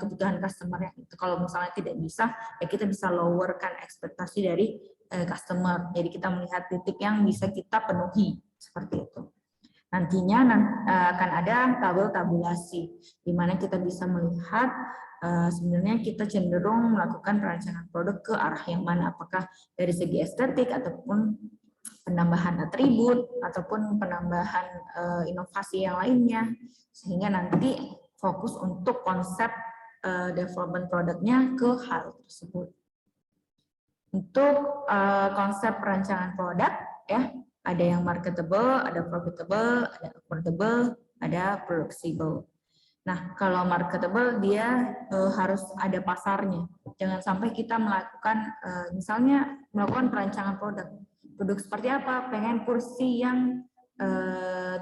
kebutuhan customer itu. Kalau misalnya tidak bisa, ya kita bisa lowerkan ekspektasi dari customer. Jadi kita melihat titik yang bisa kita penuhi seperti itu. Nantinya akan ada tabel tabulasi, di mana kita bisa melihat sebenarnya kita cenderung melakukan perancangan produk ke arah yang mana, apakah dari segi estetik ataupun penambahan atribut ataupun penambahan inovasi yang lainnya, sehingga nanti fokus untuk konsep development produknya ke hal tersebut. Untuk konsep perancangan produk ya, ada yang marketable, ada profitable, ada affordable, ada producible. Nah, kalau marketable dia harus ada pasarnya. Jangan sampai kita melakukan misalnya melakukan perancangan produk. Produk seperti apa? Pengen kursi yang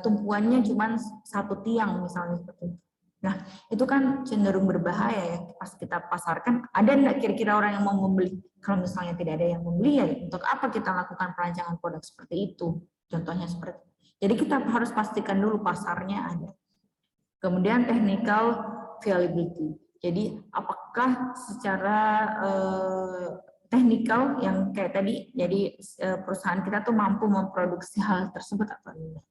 tumpuannya cuma 1 tiang misalnya seperti itu. Nah, itu kan cenderung berbahaya ya. Pas kita pasarkan, ada enggak kira-kira orang yang mau membeli? Kalau misalnya tidak ada yang membeli, ya untuk apa kita lakukan perancangan produk seperti itu? Contohnya seperti itu. Jadi kita harus pastikan dulu pasarnya ada. Kemudian technical viability. Jadi apakah secara technical yang kayak tadi, jadi perusahaan kita tuh mampu memproduksi hal tersebut atau tidak?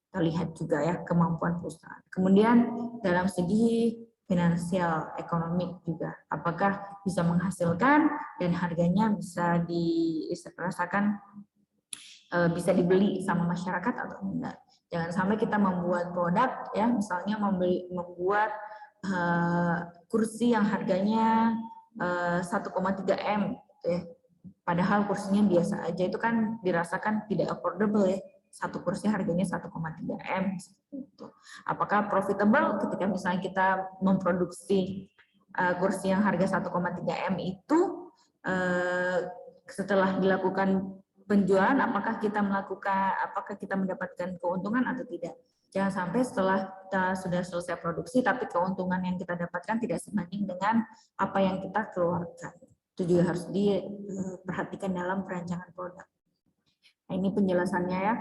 Kita lihat juga ya kemampuan perusahaan. Kemudian dalam segi finansial, ekonomik juga, apakah bisa menghasilkan dan harganya bisa dirasakan, bisa dibeli sama masyarakat atau enggak. Jangan sampai kita membuat produk ya, misalnya membuat kursi yang harganya 1,3 M, gitu ya. Padahal kursinya biasa aja, itu kan dirasakan tidak affordable ya. Satu kursi harganya 1,3 M. Apakah profitable ketika misalnya kita memproduksi kursi yang harga 1,3 M itu setelah dilakukan penjualan, apakah kita mendapatkan keuntungan atau tidak? Jangan sampai setelah kita sudah selesai produksi, tapi keuntungan yang kita dapatkan tidak sebanding dengan apa yang kita keluarkan. Itu juga harus diperhatikan dalam perancangan produk. Nah, ini penjelasannya ya,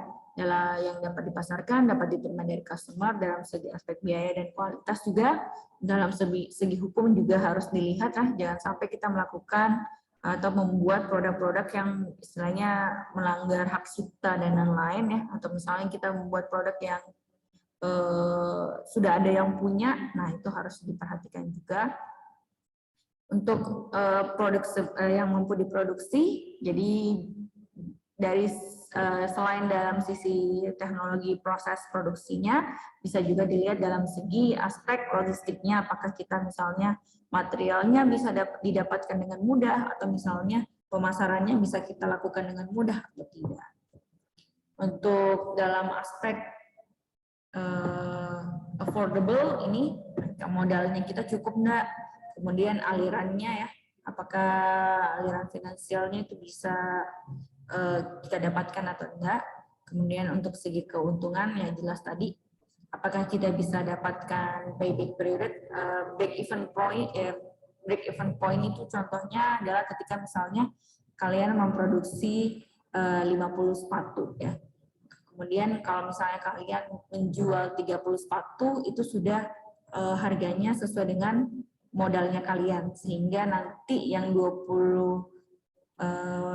yang dapat dipasarkan, dapat diterima dari customer dalam segi aspek biaya dan kualitas juga, dalam segi hukum juga harus dilihat lah, jangan sampai kita melakukan atau membuat produk-produk yang istilahnya melanggar hak cipta dan lain-lain ya, atau misalnya kita membuat produk yang sudah ada yang punya, nah itu harus diperhatikan juga. Untuk produk yang mampu diproduksi, jadi dari selain dalam sisi teknologi proses produksinya, bisa juga dilihat dalam segi aspek logistiknya, apakah kita misalnya materialnya bisa didapatkan dengan mudah, atau misalnya pemasarannya bisa kita lakukan dengan mudah atau tidak. Untuk dalam aspek affordable ini, modalnya kita cukup enggak, kemudian alirannya ya, apakah aliran finansialnya itu bisa kita dapatkan atau enggak. Kemudian untuk segi keuntungan ya jelas tadi, apakah kita bisa dapatkan payback period, break even point. Break even point itu contohnya adalah ketika misalnya kalian memproduksi 50 sepatu ya. Kemudian kalau misalnya kalian menjual 30 sepatu, itu sudah harganya sesuai dengan modalnya kalian, sehingga nanti yang 20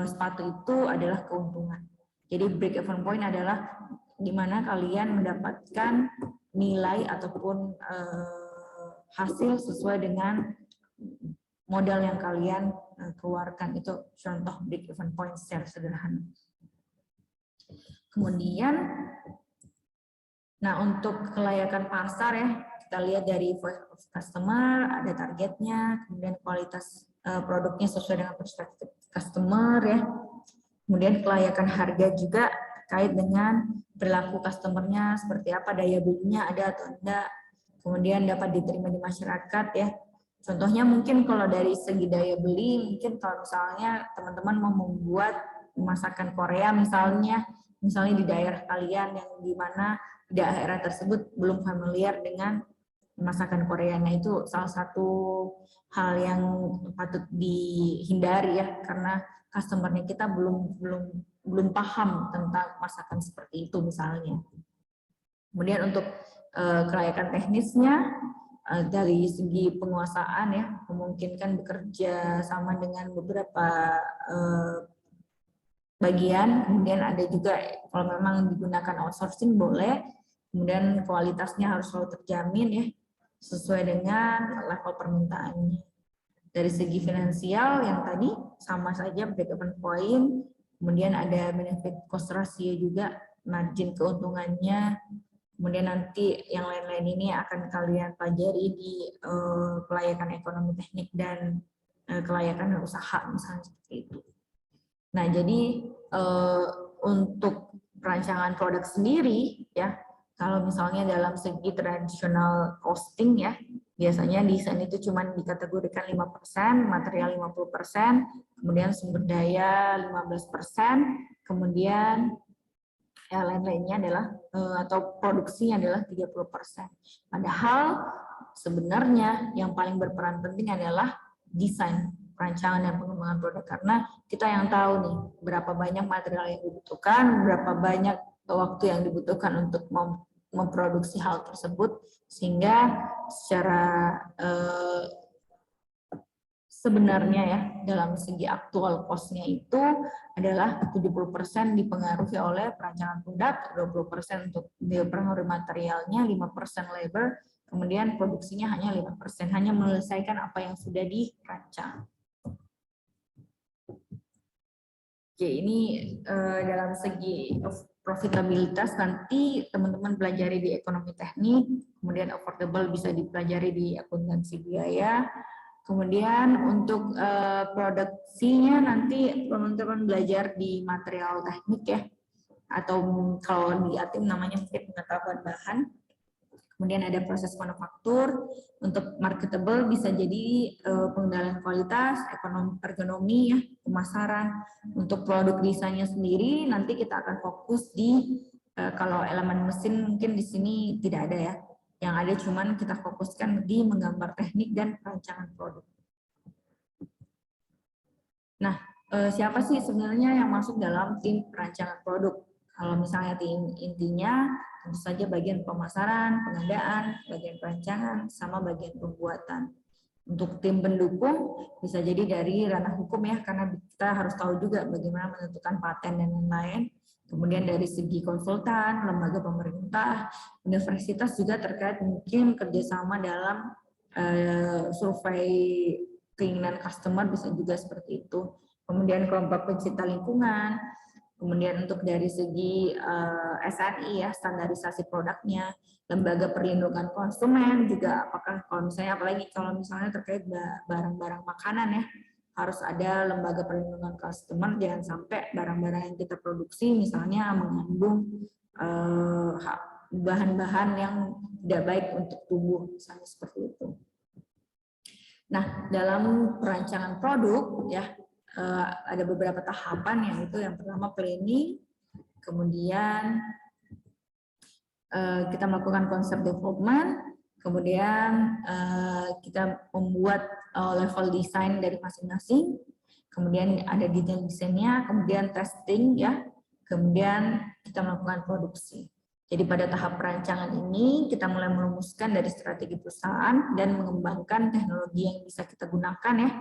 sepatu itu adalah keuntungan. Jadi break even point adalah di mana kalian mendapatkan nilai ataupun hasil sesuai dengan modal yang kalian keluarkan. Itu contoh break even point secara sederhana. Kemudian, nah untuk kelayakan pasar ya, kita lihat dari voice of customer, ada targetnya, kemudian kualitas produknya sesuai dengan perspektif customer ya. Kemudian kelayakan harga juga terkait dengan perilaku customernya, seperti apa, daya belinya ada atau enggak. Kemudian dapat diterima di masyarakat ya. Contohnya mungkin kalau dari segi daya beli, mungkin kalau misalnya teman-teman mau membuat masakan Korea misalnya di daerah kalian yang dimana daerah tersebut belum familiar dengan masakan Korea. Nah itu salah satu hal yang patut dihindari ya, karena customernya kita belum paham tentang masakan seperti itu misalnya. Kemudian untuk kelayakan teknisnya, dari segi penguasaan ya, memungkinkan bekerja sama dengan beberapa bagian. Kemudian ada juga kalau memang digunakan outsourcing boleh, kemudian kualitasnya harus selalu terjamin ya, sesuai dengan level permintaannya. Dari segi finansial yang tadi sama saja break-even point, kemudian ada benefit cost ratio juga, margin keuntungannya, kemudian nanti yang lain-lain ini akan kalian pelajari di kelayakan ekonomi teknik dan kelayakan usaha misalnya seperti itu. Nah, jadi untuk perancangan produk sendiri ya, kalau misalnya dalam segi tradisional costing ya, biasanya desain itu cuma dikategorikan 5%, material 50%, kemudian sumber daya 15%, kemudian ya lain-lainnya adalah atau produksinya adalah 30%. Padahal sebenarnya yang paling berperan penting adalah desain, perancangan dan pengembangan produk, karena kita yang tahu nih berapa banyak material yang dibutuhkan, berapa banyak waktu yang dibutuhkan untuk memproduksi hal tersebut, sehingga secara sebenarnya ya dalam segi aktual cost-nya itu adalah 70% dipengaruhi oleh perancangan produk, 20% untuk dipengaruhi materialnya, 5% labor, kemudian produksinya hanya 5%, hanya menyelesaikan apa yang sudah dirancang. Oke, ini dalam segi profitabilitas nanti teman-teman pelajari di ekonomi teknik, kemudian affordable bisa dipelajari di akuntansi biaya, kemudian untuk produksinya nanti teman-teman belajar di material teknik ya, atau kalau di ATIM namanya mungkin pengetahuan bahan. Kemudian ada proses manufaktur, untuk marketable bisa jadi pengendalian kualitas, ergonomi ya, pemasaran. Untuk produk desainnya sendiri nanti kita akan fokus di kalau elemen mesin mungkin di sini tidak ada ya. Yang ada cuman kita fokuskan di menggambar teknik dan perancangan produk. Nah, siapa sih sebenarnya yang masuk dalam tim perancangan produk? Kalau misalnya tim intinya tentu saja bagian pemasaran, pengadaan, bagian perancangan, sama bagian pembuatan. Untuk tim pendukung bisa jadi dari ranah hukum ya, karena kita harus tahu juga bagaimana menentukan paten dan lain-lain. Kemudian dari segi konsultan, lembaga pemerintah, universitas juga terkait mungkin kerjasama dalam survei keinginan customer bisa juga seperti itu. Kemudian kelompok pencinta lingkungan. Kemudian untuk dari segi SNI ya, standarisasi produknya, lembaga perlindungan konsumen juga, apakah kalau misalnya apalagi kalau misalnya terkait barang-barang makanan ya, harus ada lembaga perlindungan customer, jangan sampai barang-barang yang kita produksi misalnya mengandung bahan-bahan yang tidak baik untuk tubuh, misalnya seperti itu. Nah, dalam perancangan produk ya, ada beberapa tahapan, yaitu yang pertama planning, kemudian kita melakukan konsep development, kemudian kita membuat level desain dari masing-masing, kemudian ada detail desainnya, kemudian testing ya, kemudian kita melakukan produksi. Jadi pada tahap perancangan ini kita mulai merumuskan dari strategi perusahaan dan mengembangkan teknologi yang bisa kita gunakan ya,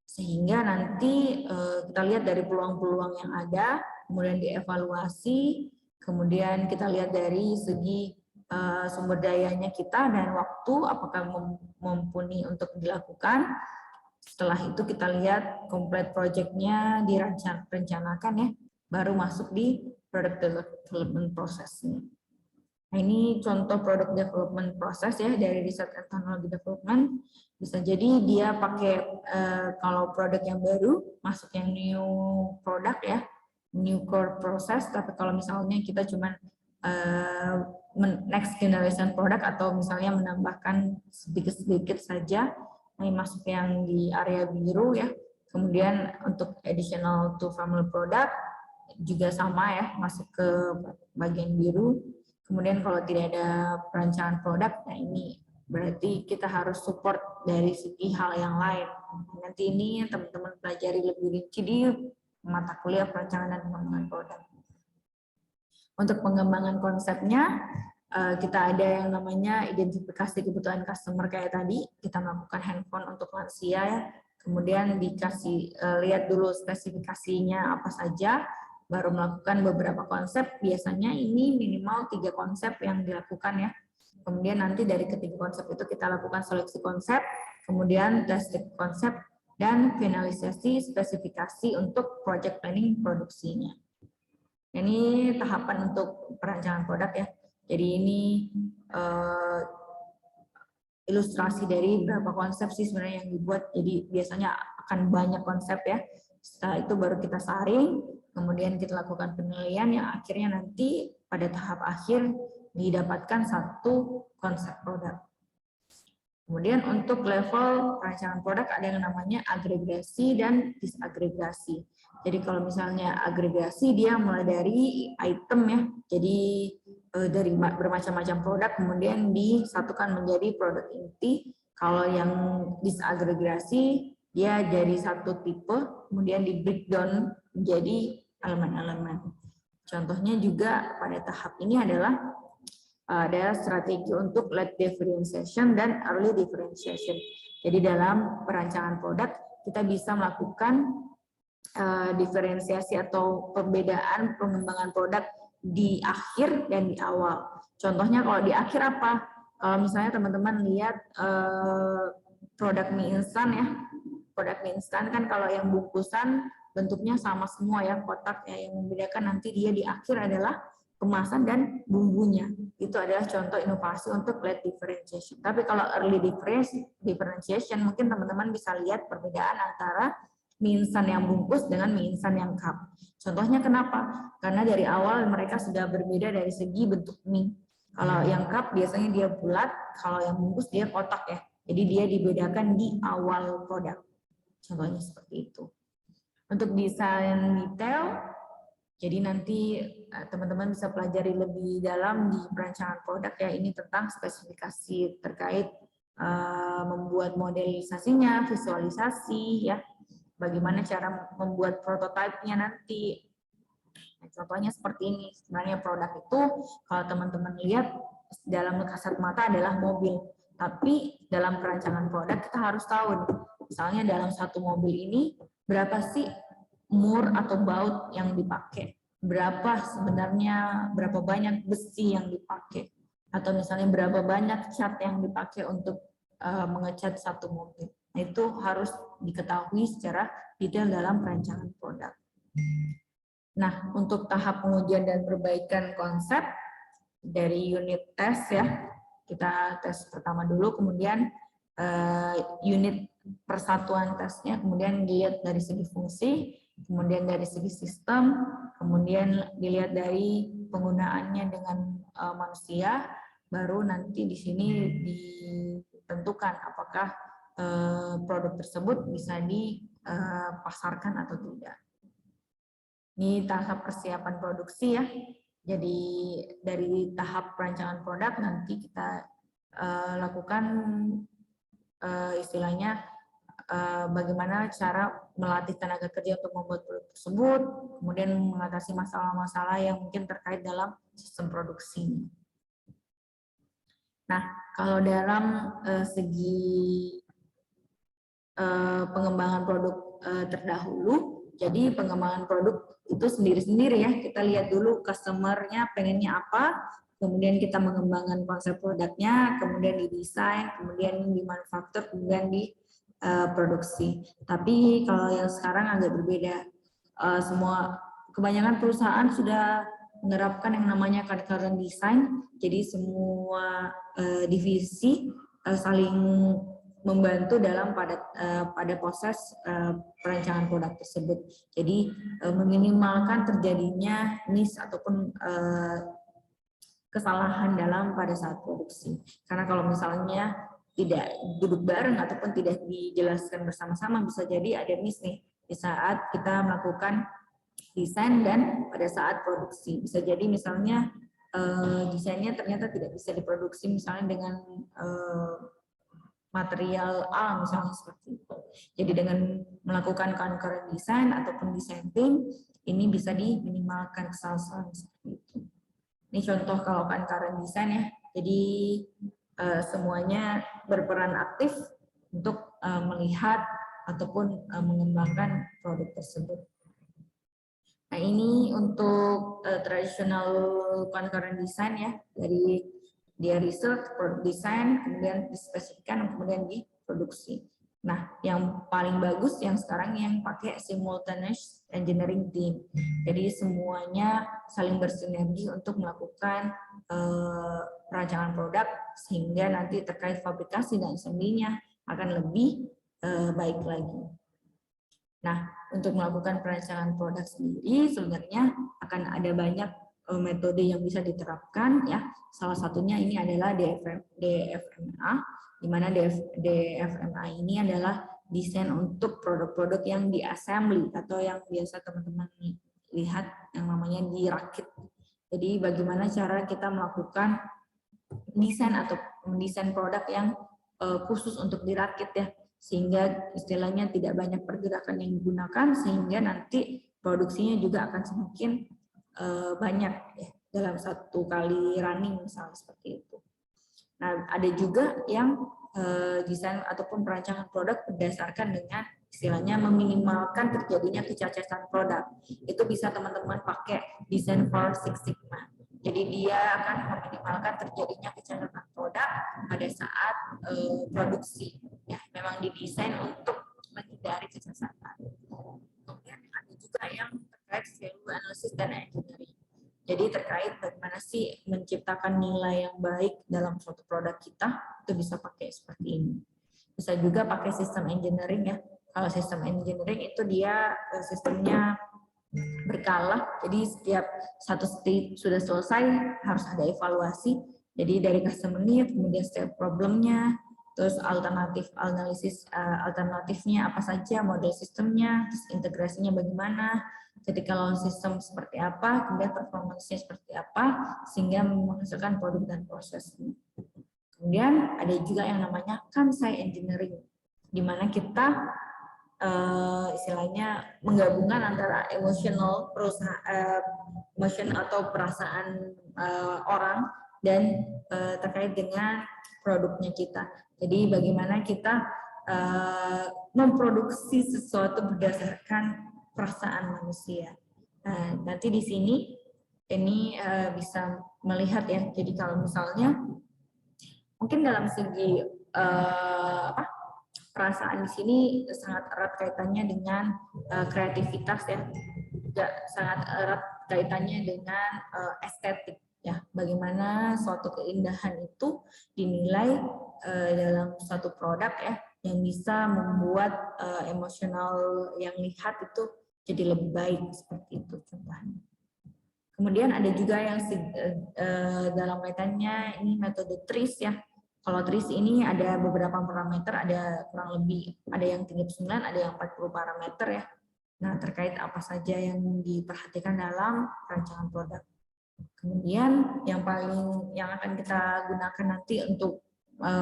sehingga nanti kita lihat dari peluang-peluang yang ada, kemudian dievaluasi, kemudian kita lihat dari segi sumber dayanya kita dan waktu, apakah mumpuni untuk dilakukan. Setelah itu kita lihat komplit project-nya direncanakan ya, baru masuk di product development process-nya. Nah, ini contoh product development process ya dari research and technology development. Bisa jadi dia pakai kalau produk yang baru masuk yang new product ya, new core process. Tapi kalau misalnya kita cuma next generation product atau misalnya menambahkan sedikit-sedikit saja, ini masuk yang di area biru ya. Kemudian untuk additional to family product juga sama ya, masuk ke bagian biru. Kemudian kalau tidak ada perancangan produk, nah ini berarti kita harus support dari segi hal yang lain. Nanti ini teman-teman pelajari lebih rinci di mata kuliah perancangan dan pengembangan produk. Untuk pengembangan konsepnya, kita ada yang namanya identifikasi kebutuhan customer kayak tadi. Kita melakukan handphone untuk lansia ya. Kemudian dikasih lihat dulu spesifikasinya apa saja. baru melakukan beberapa konsep. Biasanya ini minimal 3 konsep yang dilakukan ya. Kemudian nanti dari ketiga konsep itu kita lakukan seleksi konsep, kemudian testing konsep, dan finalisasi spesifikasi untuk project planning produksinya. Ini tahapan untuk perancangan produk ya. Jadi ini ilustrasi dari beberapa konsep sih sebenarnya yang dibuat. Jadi biasanya akan banyak konsep ya. Setelah itu baru kita saring, kemudian kita lakukan penilaian yang akhirnya nanti pada tahap akhir didapatkan satu konsep produk. Kemudian untuk level perancangan produk ada yang namanya agregasi dan disagregasi. Jadi kalau misalnya agregasi dia mulai dari item ya, jadi dari bermacam-macam produk kemudian disatukan menjadi produk inti. Kalau yang disagregasi dia jadi satu tipe, kemudian di breakdown menjadi elemen-elemen. Contohnya juga pada tahap ini adalah ada strategi untuk late differentiation dan early differentiation. Jadi dalam perancangan produk kita bisa melakukan diferensiasi atau perbedaan pengembangan produk di akhir dan di awal. Contohnya kalau di akhir apa? Kalau misalnya teman-teman lihat produk mie instan ya, produk mie instan kan kalau yang bungkusan bentuknya sama semua ya, kotak ya, yang membedakan nanti dia di akhir adalah kemasan dan bumbunya. Itu adalah contoh inovasi untuk late differentiation. Tapi kalau early differentiation mungkin teman-teman bisa lihat perbedaan antara mie instan yang bungkus dengan mie instan yang cup. Contohnya kenapa? Karena dari awal mereka sudah berbeda dari segi bentuk mie. Kalau yang cup biasanya dia bulat, kalau yang bungkus dia kotak ya. Jadi dia dibedakan di awal produk. Contohnya seperti itu. Untuk desain detail, jadi nanti teman-teman bisa pelajari lebih dalam di perancangan produk ya, ini tentang spesifikasi terkait membuat modelisasinya, visualisasi ya, bagaimana cara membuat prototipenya nanti. Nah, contohnya seperti ini. Sebenarnya produk itu kalau teman-teman lihat dalam kasat mata adalah mobil, tapi dalam perancangan produk kita harus tahu, misalnya dalam satu mobil ini berapa sih mur atau baut yang dipakai, berapa sebenarnya, berapa banyak besi yang dipakai, atau misalnya berapa banyak cat yang dipakai untuk mengecat satu mobil. Nah, itu harus diketahui secara detail dalam perancangan produk. Nah, untuk tahap pengujian dan perbaikan konsep dari unit tes ya, kita tes pertama dulu, kemudian unit persatuan tesnya, kemudian dilihat dari segi fungsi, kemudian dari segi sistem, kemudian dilihat dari penggunaannya dengan manusia, baru nanti di sini ditentukan apakah produk tersebut bisa dipasarkan atau tidak. Ini tahap persiapan produksi ya. Jadi dari tahap perancangan produk nanti kita lakukan istilahnya bagaimana cara melatih tenaga kerja untuk membuat produk tersebut, kemudian mengatasi masalah-masalah yang mungkin terkait dalam sistem produksi. Nah, kalau dalam segi pengembangan produk terdahulu, jadi pengembangan produk itu sendiri-sendiri ya, kita lihat dulu customer-nya pengennya apa, kemudian kita mengembangkan konsep produknya, kemudian didesain, kemudian dimanufaktur, kemudian produksi. Tapi kalau yang sekarang agak berbeda. Kebanyakan perusahaan sudah menerapkan yang namanya concurrent design. Jadi semua divisi saling membantu dalam pada proses perancangan produk tersebut. Jadi meminimalkan terjadinya miss ataupun kesalahan dalam pada saat produksi. Karena kalau misalnya tidak duduk bareng ataupun tidak dijelaskan bersama-sama, bisa jadi ada miss nih di saat kita melakukan desain dan pada saat produksi. Bisa jadi misalnya desainnya ternyata tidak bisa diproduksi misalnya dengan material A misalnya seperti itu. Jadi dengan melakukan concurrent design ataupun design team, ini bisa diminimalkan kesalahan seperti itu. Ini contoh kalau concurrent design ya. Jadi semuanya berperan aktif untuk melihat ataupun mengembangkan produk tersebut. Nah, ini untuk traditional concurrent design ya, dari dia research, design, kemudian dispesifikkan, kemudian diproduksi. Nah, yang paling bagus yang sekarang yang pakai simultaneous engineering team. Jadi semuanya saling bersinergi untuk melakukan perancangan produk sehingga nanti terkait fabrikasi dan assembly-nya akan lebih baik lagi. Nah, untuk melakukan perancangan produk sendiri sebenarnya akan ada banyak metode yang bisa diterapkan ya. Salah satunya ini adalah DFMA, di mana DFMA ini adalah desain untuk produk-produk yang di-assembly atau yang biasa teman-teman lihat yang namanya dirakit. Jadi bagaimana cara kita melakukan desain atau mendesain produk yang khusus untuk dirakit ya, sehingga istilahnya tidak banyak pergerakan yang digunakan sehingga nanti produksinya juga akan semakin banyak ya, dalam satu kali running misalnya seperti itu. Nah, ada juga yang desain ataupun perancangan produk berdasarkan dengan istilahnya meminimalkan terjadinya kecacatan produk. Itu bisa teman-teman pakai desain for Six Sigma. Jadi dia akan meminimalkan terjadinya kecacatan produk pada saat produksi. Ya, memang didesain untuk menghindari kecacatan. Kemudian ada juga yang terkait value analysis dan engineering. Jadi terkait bagaimana sih menciptakan nilai yang baik dalam suatu produk kita, itu bisa pakai seperti ini. Bisa juga pakai sistem engineering ya. Kalau sistem engineering itu dia sistemnya berkala, jadi setiap satu stage sudah selesai harus ada evaluasi. Jadi dari customer need, kemudian setiap problemnya, terus alternatif analisis alternatifnya apa saja, model sistemnya, terus integrasinya bagaimana, ketika launch system seperti apa, kemudian performance-nya seperti apa, sehingga menghasilkan produk dan prosesnya. Kemudian ada juga yang namanya Kansai Engineering, di mana kita istilahnya menggabungkan antara emotional emotion atau perasaan orang dan terkait dengan produknya kita. Jadi bagaimana kita memproduksi sesuatu berdasarkan perasaan manusia. Nah, nanti di sini ini bisa melihat ya. Jadi kalau misalnya mungkin dalam segi perasaan di sini sangat erat kaitannya dengan kreativitas ya, juga sangat erat kaitannya dengan estetik ya. Bagaimana suatu keindahan itu dinilai dalam suatu produk ya, yang bisa membuat emosional yang lihat itu jadi lebih baik seperti itu contohnya. Kemudian ada juga yang dalam kaitannya ini metode TRIS ya. Kalau TRIS ini ada beberapa parameter, ada kurang lebih, ada yang 39, ada yang 40 parameter ya. Nah, terkait apa saja yang diperhatikan dalam perancangan produk. Kemudian yang akan kita gunakan nanti untuk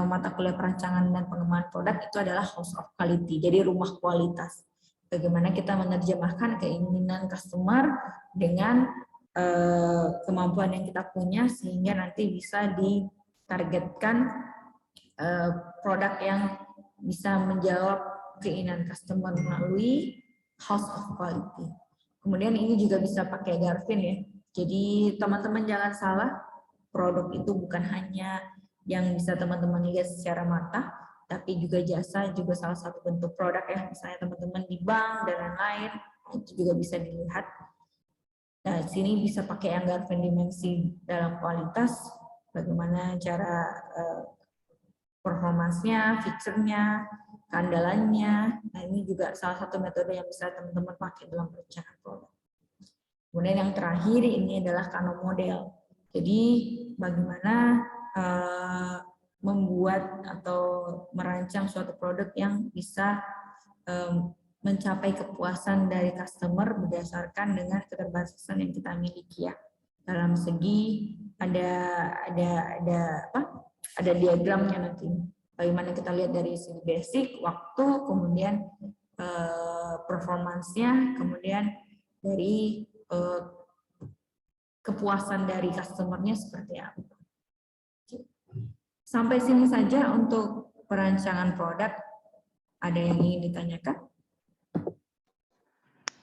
mata kuliah perancangan dan pengembangan produk itu adalah House of Quality, jadi rumah kualitas. Bagaimana kita menerjemahkan keinginan customer dengan kemampuan yang kita punya sehingga nanti bisa ditargetkan produk yang bisa menjawab keinginan customer melalui House of Quality. Kemudian ini juga bisa pakai Garvin ya. Jadi teman-teman jangan salah, produk itu bukan hanya yang bisa teman-teman lihat secara mata, tapi juga jasa juga salah satu bentuk produk ya. Misalnya teman-teman di bank dan lain-lain, itu juga bisa dilihat. Nah, sini bisa pakai yang Garvin dimensi dalam kualitas, bagaimana cara performansnya, fiturnya, keandalannya. Nah, ini juga salah satu metode yang bisa teman-teman pakai dalam perencanaan produk. Kemudian yang terakhir ini adalah Kano model. Jadi bagaimana membuat atau merancang suatu produk yang bisa mencapai kepuasan dari customer berdasarkan dengan keterbatasan yang kita miliki ya. Dalam segi ada diagramnya nanti. Bagaimana kita lihat dari segi basic, waktu, kemudian performance-nya, kemudian dari kepuasan dari customer-nya seperti apa. Sampai sini saja untuk perancangan produk. Ada yang ingin ditanyakan?